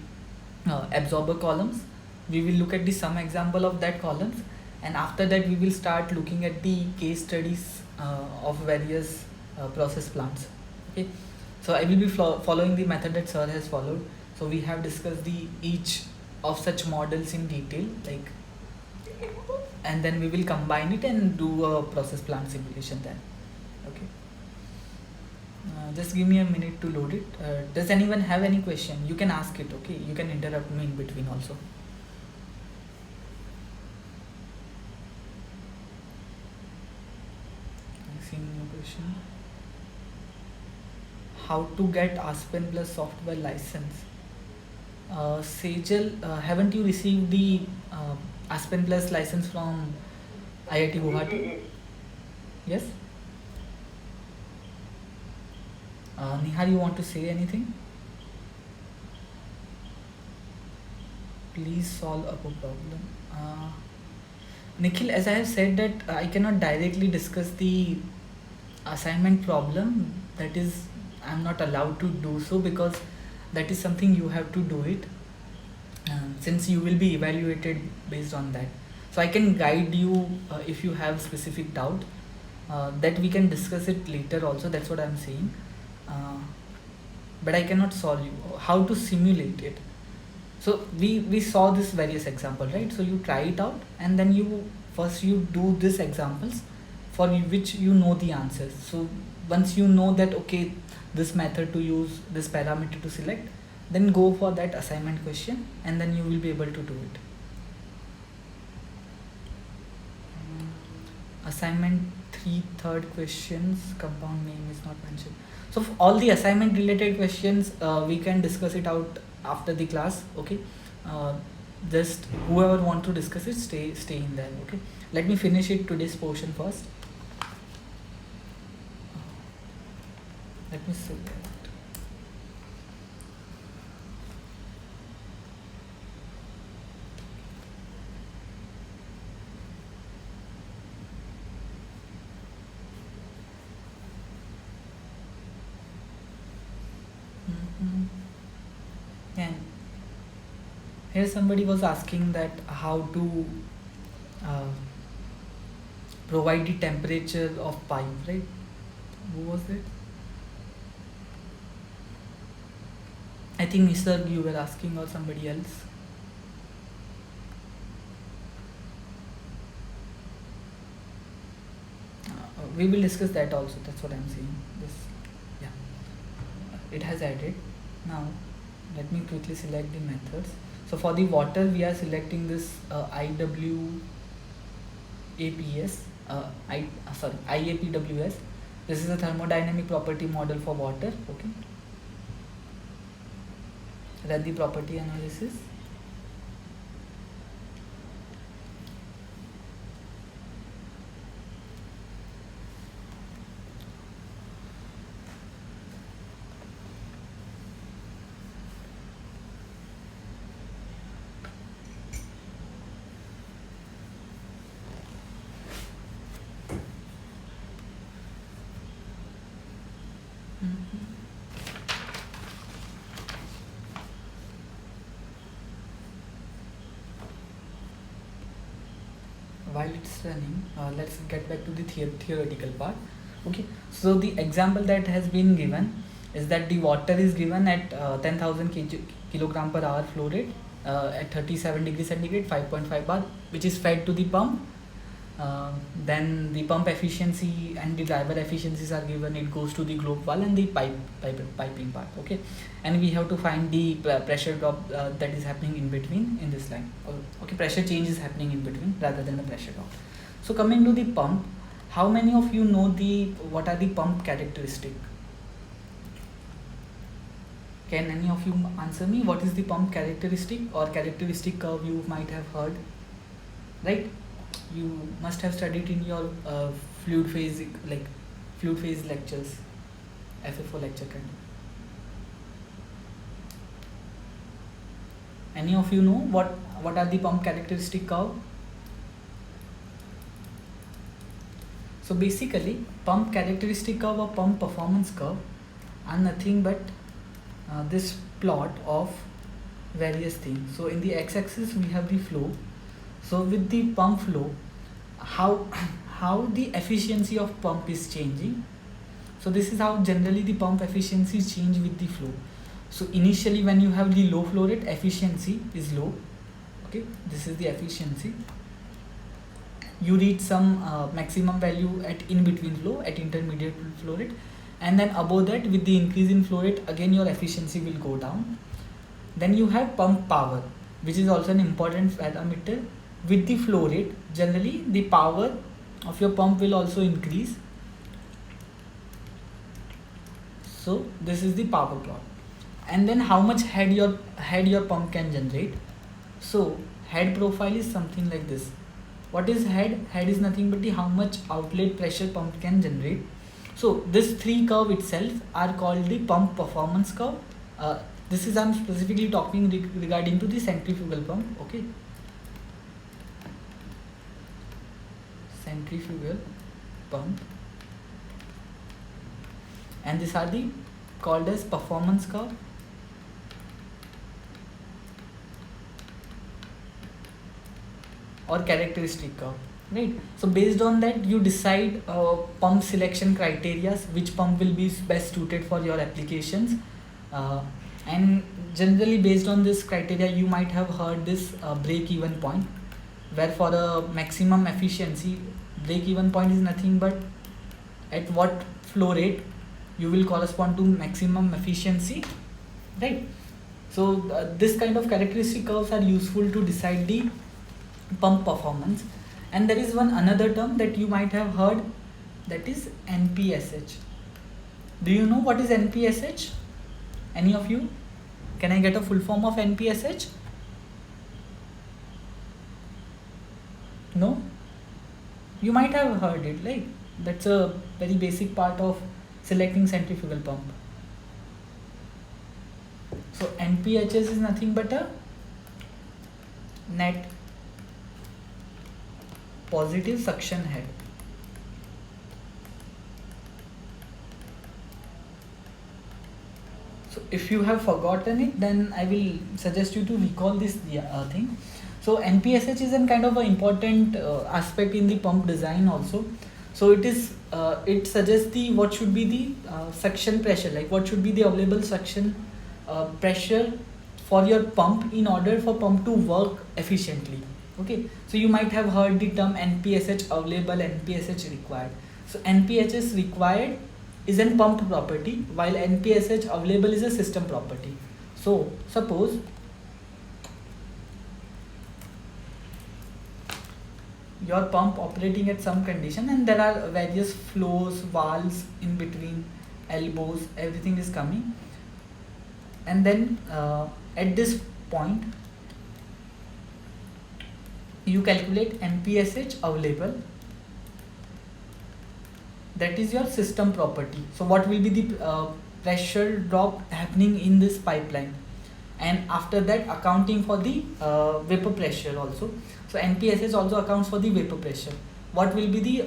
absorber columns. We will look at the some example of that columns, and after that we will start looking at the case studies of various process plants. Okay, so I will be following the method that sir has followed. So we have discussed the each of such models in detail, like, and then we will combine it and do a process plant simulation then. Okay, just give me a minute to load it. Does anyone have any question? You can ask it. Okay, you can interrupt me in between also. How to get Aspen plus software license? Sejal, haven't you received the Aspen plus license from IIT Guwahati? Yes? Nihar, you want to say anything? Please solve a problem. Nikhil, as I have said that I cannot directly discuss the assignment problem, that is, I'm not allowed to do so, because that is something you have to do it, since you will be evaluated based on that. So I can guide you if you have specific doubt, that we can discuss it later also, that's what I'm saying. But I cannot solve you how to simulate it. So we saw this various example, right? So you try it out, and then you do these examples for which you know the answers. So once you know that, okay, this method to use, this parameter to select, then go for that assignment question, and then you will be able to do it. Assignment 3, third questions, compound name is not mentioned. So for all the assignment related questions, we can discuss it out after the class. Okay, Just whoever want to discuss it, stay in there. Okay, let me finish it today's portion first. Let me see. And here somebody was asking that how to uh, provide the temperature of pipe, right? Who was it? I think Mr. you were asking, or somebody else. We will discuss that also. That's what I'm saying. This, yeah, it has added. Now, let me quickly select the methods. So for the water, we are selecting this IAPS, IAPWS. This is a thermodynamic property model for water. Okay. Run the property analysis. While it's running, let's get back to the theoretical part. Okay, so the example that has been given is that the water is given at 10,000 kilogram per hour flow rate at 37 degrees centigrade, 5.5 bar, which is fed to the pump. Then the pump efficiency and the driver efficiencies are given. It goes to the globe valve and the piping part. Okay, and we have to find the pressure drop that is happening in between in this line. Okay, pressure change is happening in between rather than the pressure drop. So coming to the pump, how many of you know what are the pump characteristic? Can any of you answer me? What is the pump characteristic or characteristic curve you might have heard? Right? You must have studied in your fluid phase lectures, FFO lecture kind. Any of you know what are the pump characteristic curve? So basically, pump characteristic curve or pump performance curve are nothing but this plot of various things. So in the x-axis we have the flow. So with the pump flow, how the efficiency of pump is changing. So this is how generally the pump efficiency change with the flow. So initially when you have the low flow rate, efficiency is low. Okay, this is the efficiency. You reach some maximum value at in between flow, at intermediate flow rate, and then above that with the increase in flow rate, again your efficiency will go down. Then you have pump power, which is also an important parameter. With the flow rate, generally the power of your pump will also increase. So this is the power plot. And then how much head your pump can generate. So head profile is something like this. What is head? Head is nothing but the how much outlet pressure pump can generate. So this three curve itself are called the pump performance curve. This is I'm specifically talking regarding to the centrifugal pump. Okay. Centrifugal pump, and these are the called as performance curve or characteristic curve, right? So based on that you decide pump selection criteria, which pump will be best suited for your applications, and generally based on this criteria you might have heard this break-even point, where for a maximum efficiency, break-even point is nothing but at what flow rate you will correspond to maximum efficiency, right? So this kind of characteristic curves are useful to decide the pump performance. And there is one another term that you might have heard, that is NPSH. Do you know what is NPSH? Any of you? Can I get a full form of NPSH? No, you might have heard it, like that's a very basic part of selecting centrifugal pump. So NPHS is nothing but a net positive suction head. So if you have forgotten it, then I will suggest you to recall this thing. So NPSH is a kind of an important aspect in the pump design also. So it suggests the what should be the suction pressure, like what should be the available suction pressure for your pump in order for pump to work efficiently. Okay, so you might have heard the term NPSH available, NPSH required. So NPHS required is a pump property, while NPSH available is a system property. So suppose your pump operating at some condition and there are various flows, valves in between, elbows, everything is coming, and then at this point you calculate NPSH available, that is your system property. So what will be the pressure drop happening in this pipeline, and after that accounting for the vapor pressure also. So NPSH also accounts for the vapor pressure. What will be the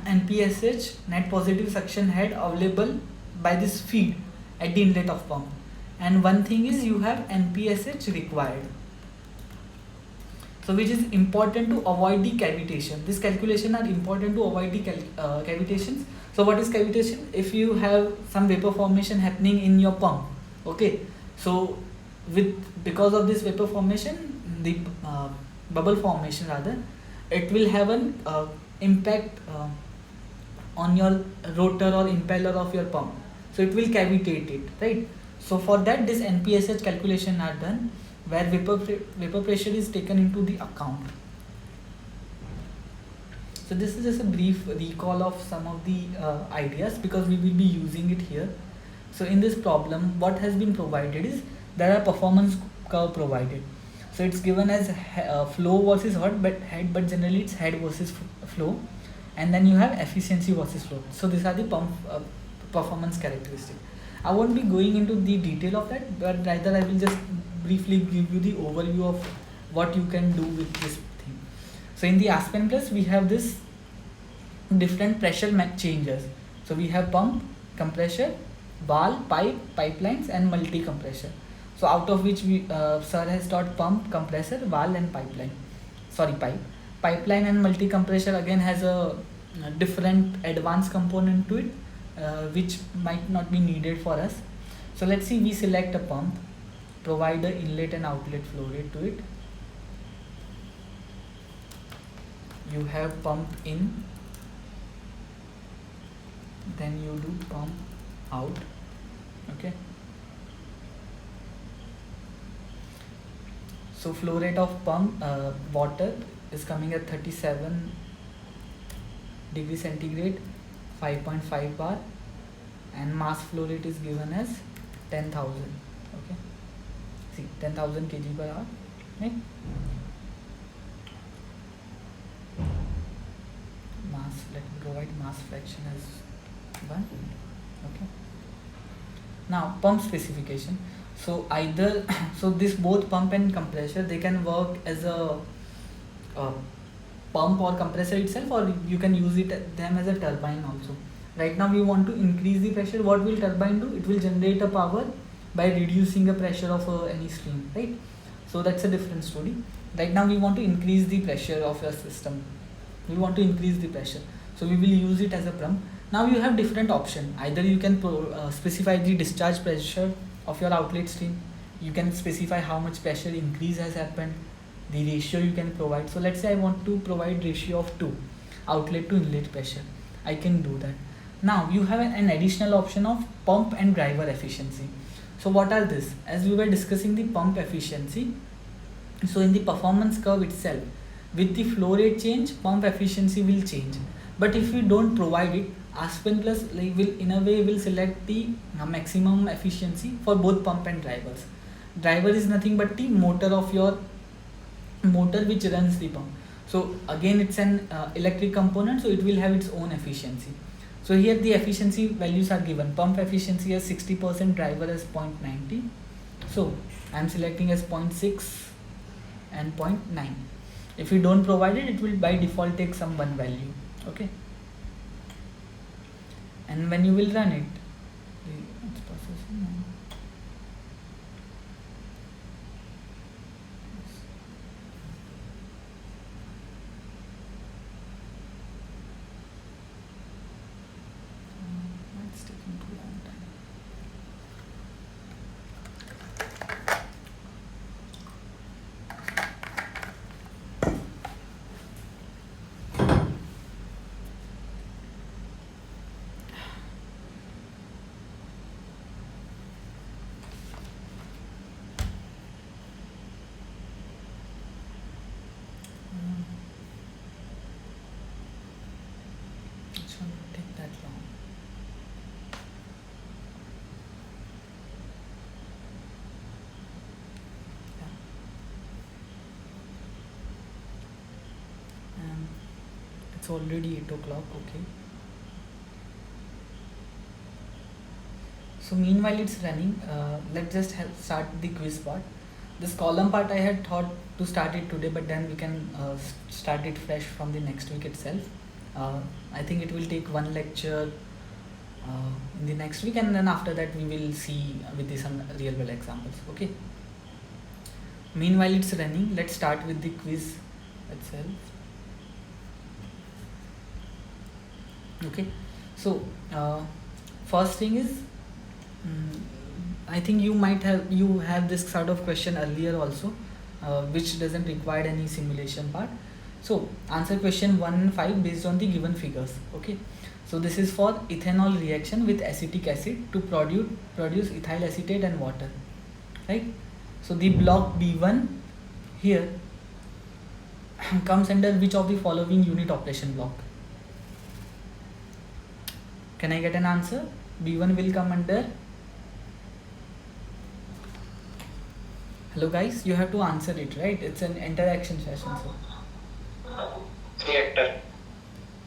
NPSH, net positive suction head, available by this feed at the inlet of pump. And one thing is you have NPSH required, so which is important to avoid the cavitation. This calculation are important to avoid the cavitations. So what is cavitation? If you have some vapor formation happening in your pump, okay, so because of this vapor formation, the bubble formation rather, it will have an impact on your rotor or impeller of your pump, so it will cavitate it, right? So for that, this NPSH calculation are done, where vapor pressure is taken into the account. So this is just a brief recall of some of the ideas, because we will be using it here. So in this problem, what has been provided is there are performance curve provided. So it's given as flow versus head, but generally it's head versus flow, and then you have efficiency versus flow. So these are the pump performance characteristics. I won't be going into the detail of that, but rather I will just briefly give you the overview of what you can do with this thing. So in the Aspen Plus, we have this different pressure changes. So we have pump, compressor, valve, pipe, pipelines, and multi-compressor. So out of which we sir has taught pump, compressor, valve, and pipeline. Sorry, pipe. Pipeline and multi-compressor again has a different advanced component to it, which might not be needed for us. So let's see, we select a pump, provide the inlet and outlet flow rate to it. You have pump in, then you do pump out, okay. So flow rate of pump water is coming at 37 degrees centigrade, 5.5 bar, and mass flow rate is given as 10,000, okay. See, 10,000 kg per hour, right? Mass, let me provide mass fraction as 1, okay. Now pump specification. So either so this both pump and compressor, they can work as a pump or compressor itself, or you can use them as a turbine also. Right now we want to increase the pressure. What will turbine do? It will generate a power by reducing the pressure of any stream, right? So that's a different story. Right now we want to increase the pressure of your system. We want to increase the pressure, so we will use it as a pump. Now you have different option. Either you can specify the discharge pressure of your outlet stream. You can specify how much pressure increase has happened, the ratio you can provide. So let's say I want to provide ratio of 2 outlet to inlet pressure. I can do that. Now you have an additional option of pump and driver efficiency. So what are this? As we were discussing the pump efficiency, so in the performance curve itself, with the flow rate change, pump efficiency will change. But if you don't provide it, Aspen Plus will in a way will select the maximum efficiency for both pump and drivers. Driver is nothing but the motor of your motor which runs the pump. So again it's an electric component, so it will have its own efficiency. So here the efficiency values are given. Pump efficiency as 60%, driver as 0.90. So I am selecting as 0.6 and 0.9. If you don't provide it, it will by default take some one value. Okay. And when you will run it, it's processing now. It's taking too long time. It shouldn't take that long. It's already 8 o'clock. Okay. So meanwhile it's running, let's just start the quiz part. This column part I had thought to start it today, but then we can start it fresh from the next week itself. I think it will take one lecture in the next week, and then after that we will see with some real world examples. Okay. Meanwhile it's running, let's start with the quiz itself. Okay. So first thing is, I think you have this sort of question earlier also, which doesn't require any simulation part. So answer question 1 and 5 based on the given figures. Okay. So this is for ethanol reaction with acetic acid to produce ethyl acetate and water, right? So the block B1 here comes under which of the following unit operation block? Can I get an answer? B1 will come under. Hello guys, you have to answer it, right? It's an interaction session. So. Reactor.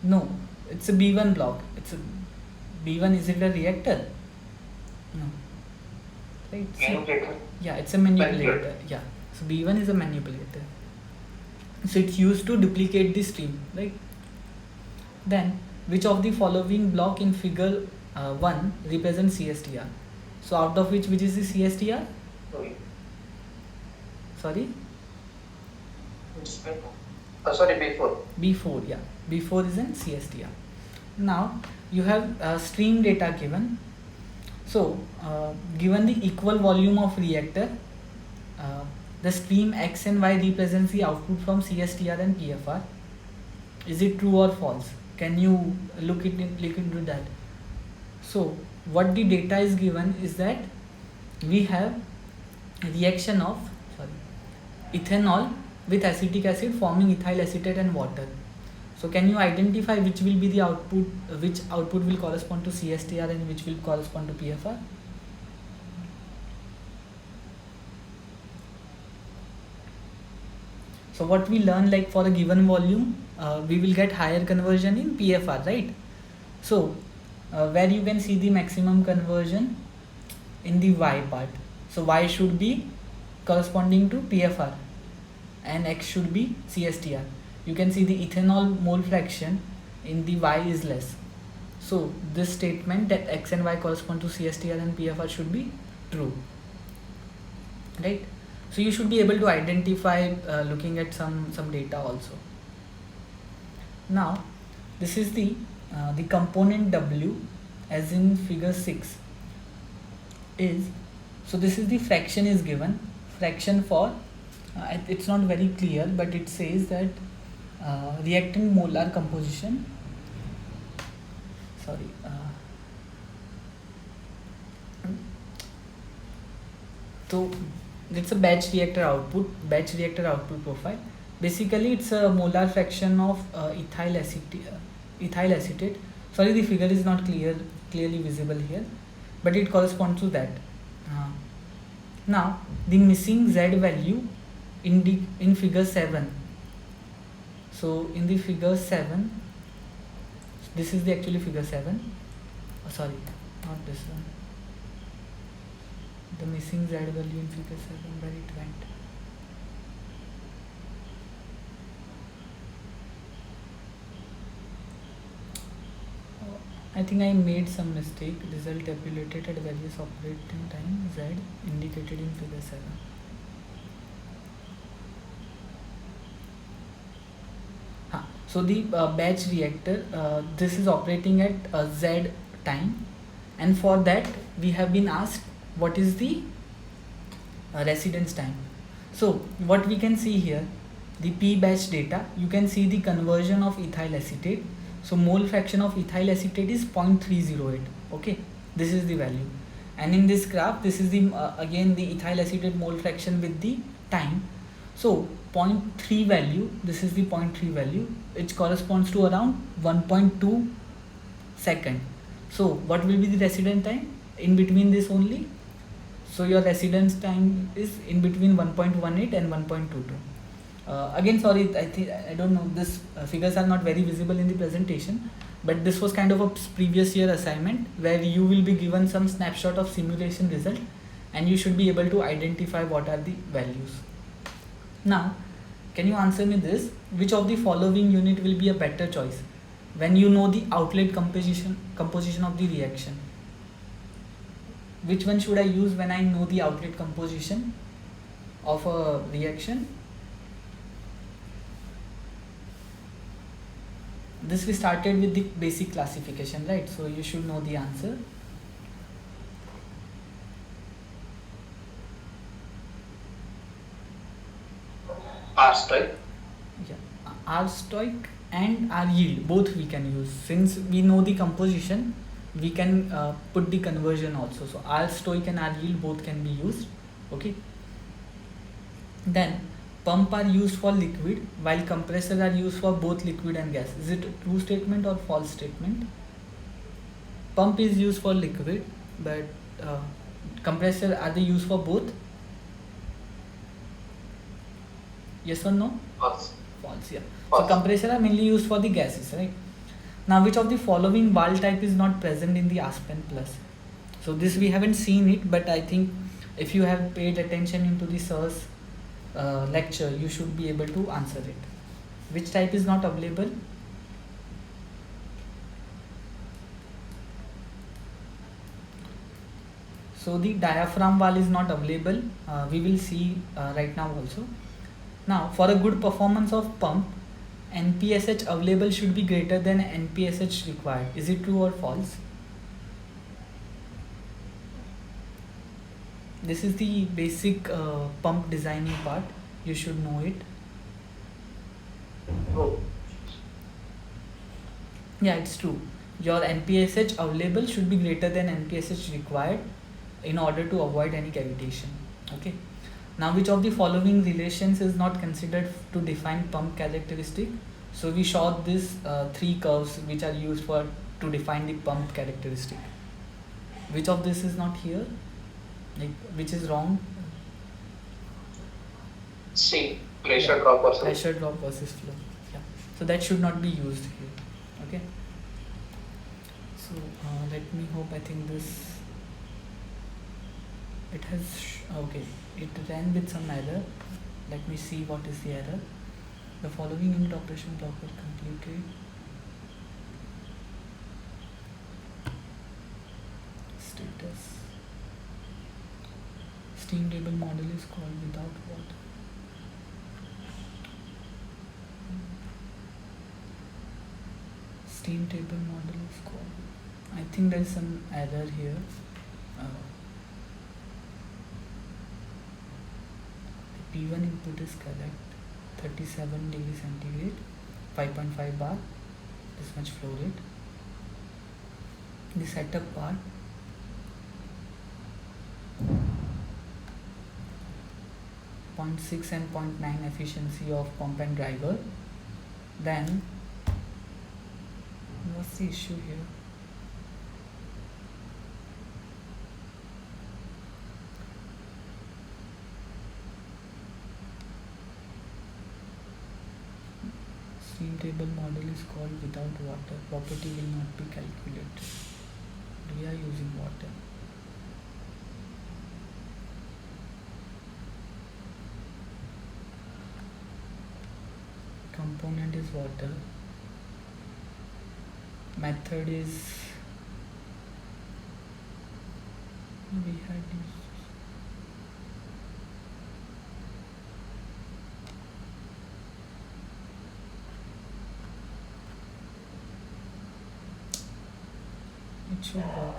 No, it's a B1 block. It's a B1. Is it a reactor? No. Right. Manipulator. Yeah, it's a manipulator. Yeah. So B1 is a manipulator. So it's used to duplicate the stream, right? Then which of the following block in figure 1 represents CSTR? So out of which is the CSTR? Sorry? Sorry, B4. B4, yeah. B4 is in CSTR. Now you have stream data given. So given the equal volume of reactor, the stream X and Y represents the output from CSTR and PFR. Is it true or false? Can you look into that? So what the data is given is that we have reaction of ethanol with acetic acid forming ethyl acetate and water. So can you identify which will be the output, which output will correspond to CSTR and which will correspond to PFR? So what we learn, like for a given volume, we will get higher conversion in PFR, right? So where you can see the maximum conversion in the Y part. So Y should be corresponding to PFR and X should be CSTR. You can see the ethanol mole fraction in the Y is less. So this statement that X and Y correspond to CSTR and PFR should be true, right? So you should be able to identify looking at some data also. Now this is the component W as in figure 6 is, so this is the fraction is given, fraction for it's not very clear, but it says that reactant molar composition, sorry, so it's a batch reactor output profile. Basically it's a molar fraction of ethyl acetate. Sorry, the figure is not clearly visible here, but it corresponds to that. Now the missing Z value in figure 7, So in the figure 7, this is the actually figure 7. Oh, sorry, not this one. The missing Z value in figure 7, where it went. I think I made some mistake. Result tabulated at various operating time Z indicated in figure 7. So the batch reactor, this is operating at Z time, and for that we have been asked what is the residence time. So what we can see here, the P batch data, you can see the conversion of ethyl acetate. So mole fraction of ethyl acetate is 0.308. Okay, this is the value, and in this graph this is the again the ethyl acetate mole fraction with the time. So 0.3 value, this is the 0.3 value, which corresponds to around 1.2 second. So what will be the residence time in between this only? So your residence time is in between 1.18 and 1.22. Again, sorry, I don't know, this figures are not very visible in the presentation, but this was kind of a previous year assignment where you will be given some snapshot of simulation result and you should be able to identify what are the values. Now, can you answer me this? Which of the following unit will be a better choice when you know the outlet composition of the reaction? Which one should I use when I know the outlet composition of a reaction? This we started with the basic classification, right? So you should know the answer. R stoic. Yeah, R stoic and R yield, both we can use. Since we know the composition, we can put the conversion also. So R stoic and R yield both can be used. Okay. Then pump are used for liquid while compressors are used for both liquid and gas. Is it a true statement or false statement? Pump is used for liquid, but compressor, are they used for both? Yes or no? False. False, yeah. False. So compressor are mainly used for the gases, right? Now, which of the following valve type is not present in the Aspen Plus? So this we haven't seen it, but I think if you have paid attention into the sir's lecture, you should be able to answer it. Which type is not available? So the diaphragm valve is not available. We will see right now also. Now, for a good performance of pump, NPSH available should be greater than NPSH required. Is it true or false? This is the basic pump designing part. You should know it. True. Yeah, it's true. Your NPSH available should be greater than NPSH required in order to avoid any cavitation. Okay. Now, which of the following relations is not considered to define pump characteristic? So we showed these three curves which are used to define the pump characteristic. Which of this is not here? Like, which is wrong? C. Pressure drop versus Pressure drop versus flow. Yeah. So that should not be used here. Okay. So let me hope. I think this. It has okay. It ran with some error. Let me see what is the error. The following unit operation block were completed. Status. Steam table model is called without what? Steam table model is called. I think there is some error here. The P1 input is correct. 37 degrees centigrade, 5.5 bar, this much flow rate. The setup part. .6 and 0.9 efficiency of pump and driver. Then what's the issue here? steam table model is called without water. Property will not be calculated. We are using water. Component is water. Method is we had used. It should work.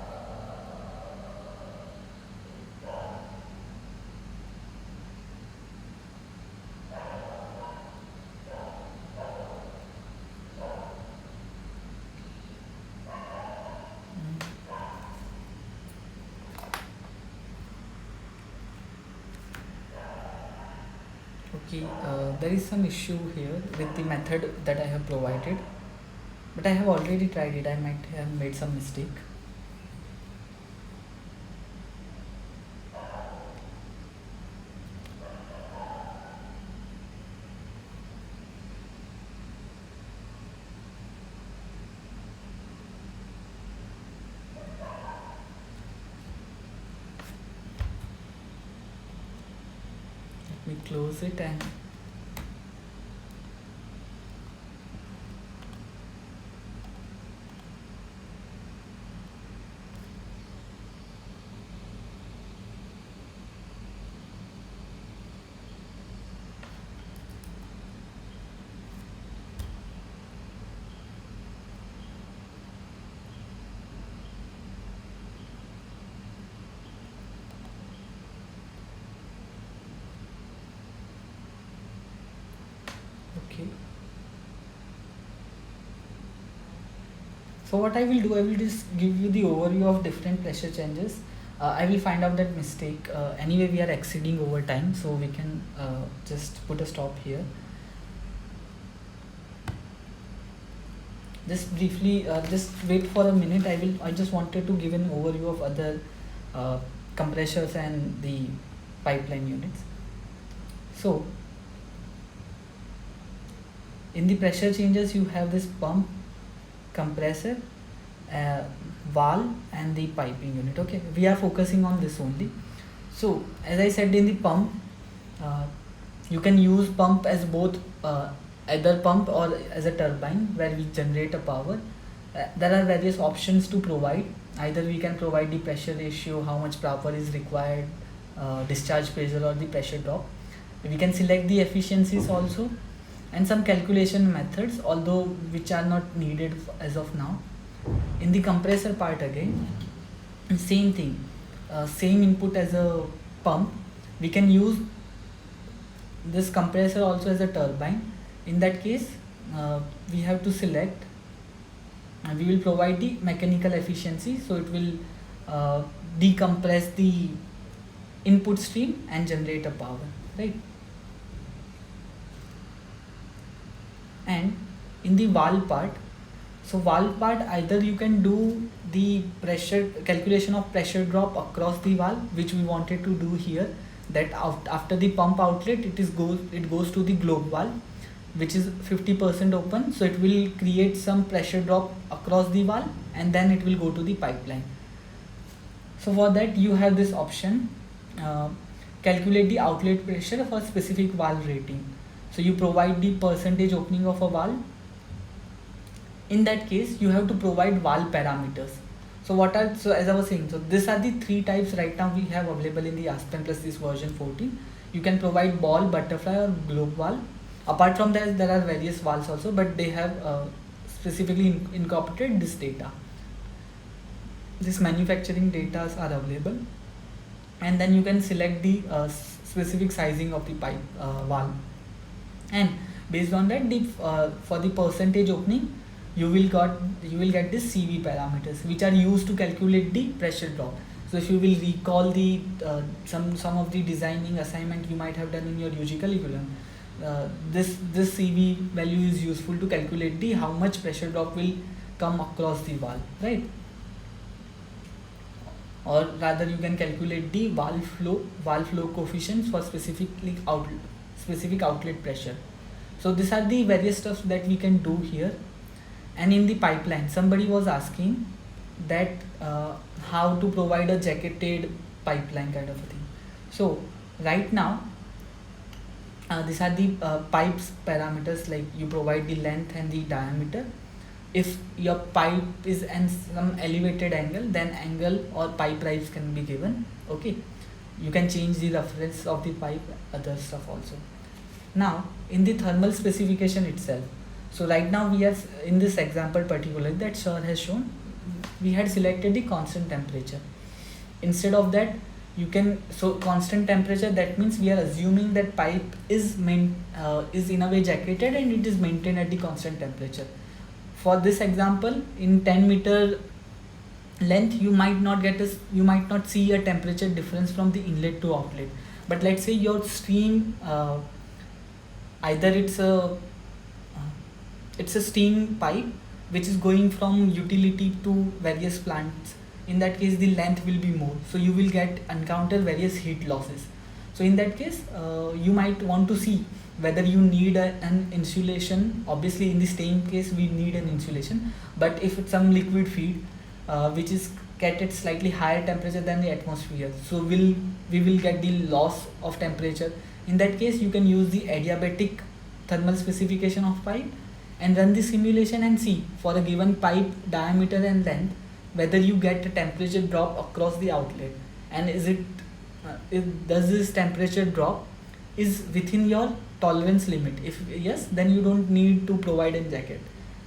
Okay, there is some issue here with the method that I have provided, but I have already tried it. I might have made some mistake. Let me close it and okay. So what I will do, I will just give you the overview of different pressure changes. I will find out that mistake. Anyway, we are exceeding over time, so we can just put a stop here. Just briefly, just wait for a minute. I just wanted to give an overview of other compressors and the pipeline units. So in the pressure changes, you have this pump, compressor, valve and the piping unit. Okay, we are focusing on this only. So as I said, in the pump, you can use pump as both either pump or as a turbine where we generate a power. There are various options to provide. Either we can provide the pressure ratio, how much power is required, discharge pressure or the pressure drop. We can select the efficiencies also, and some calculation methods, although which are not needed as of now. In the compressor part again, same thing, same input as a pump. We can use this compressor also as a turbine. In that case, we have to select, and we will provide the mechanical efficiency, so it will decompress the input stream and generate a power, right? And in the valve part, so valve part, either you can do the pressure calculation of pressure drop across the valve, which we wanted to do here, that after the pump outlet it goes to the globe valve, which is 50% open, so it will create some pressure drop across the valve and then it will go to the pipeline. So for that you have this option, calculate the outlet pressure for specific valve rating. So you provide the percentage opening of a valve. In that case, you have to provide valve parameters. So as I was saying, so these are the three types right now we have available in the Aspen plus this version 14. You can provide ball, butterfly or globe valve. Apart from that, there are various valves also, but they have specifically incorporated this data. This manufacturing data are available, and then you can select the specific sizing of the pipe valve. And based on that, for the percentage opening, you will get the CV parameters, which are used to calculate the pressure drop. So if you will recall the some of the designing assignment you might have done in your UG curriculum, this CV value is useful to calculate the how much pressure drop will come across the valve, right? Or rather, you can calculate the valve flow coefficients for specific outlet pressure. So these are the various stuff that we can do here. And in the pipeline, somebody was asking that how to provide a jacketed pipeline kind of a thing. So right now, these are the pipes parameters, like you provide the length and the diameter. If your pipe is in some elevated angle, then angle or pipe rise can be given. Okay, you can change the reference of the pipe, other stuff also. Now in the thermal specification itself, so right now we are in this example particularly that sir has shown, we had selected the constant temperature. Instead of that, you can, so constant temperature, that means we are assuming that pipe is is in a way jacketed and it is maintained at the constant temperature. For this example, in 10-meter length, you might not see a temperature difference from the inlet to outlet. But let's say your stream, either it's a steam pipe which is going from utility to various plants. In that case, the length will be more, so you will encounter various heat losses. So in that case, you might want to see whether you need an insulation. Obviously in the steam case we need an insulation, but if it's some liquid feed which is kept at slightly higher temperature than the atmosphere, so we will get the loss of temperature. In that case, you can use the adiabatic thermal specification of pipe and run the simulation and see for a given pipe diameter and length whether you get a temperature drop across the outlet, and does this temperature drop is within your tolerance limit. If yes, then you don't need to provide a jacket.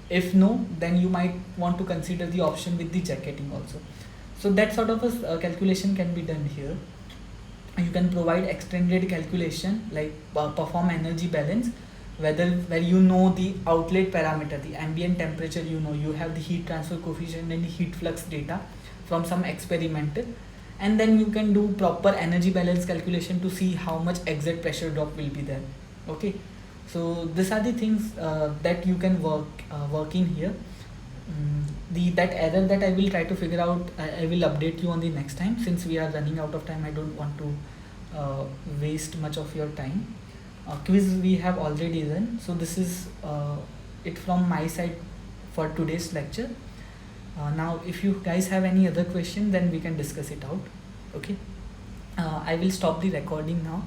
If no, then you might want to consider the option with the jacketing also. So that sort of a calculation can be done here. You can provide extended calculation, like perform energy balance, where you know the outlet parameter, the ambient temperature, you have the heat transfer coefficient and the heat flux data from some experimental, and then you can do proper energy balance calculation to see how much exit pressure drop will be there. Okay, so these are the things that you can work in here. That error that I will try to figure out, I will update you on the next time. Since we are running out of time, I don't want to waste much of your time. Quiz we have already done, so this is it from my side for today's lecture. Now if you guys have any other question, then we can discuss it out. Okay, I will stop the recording now.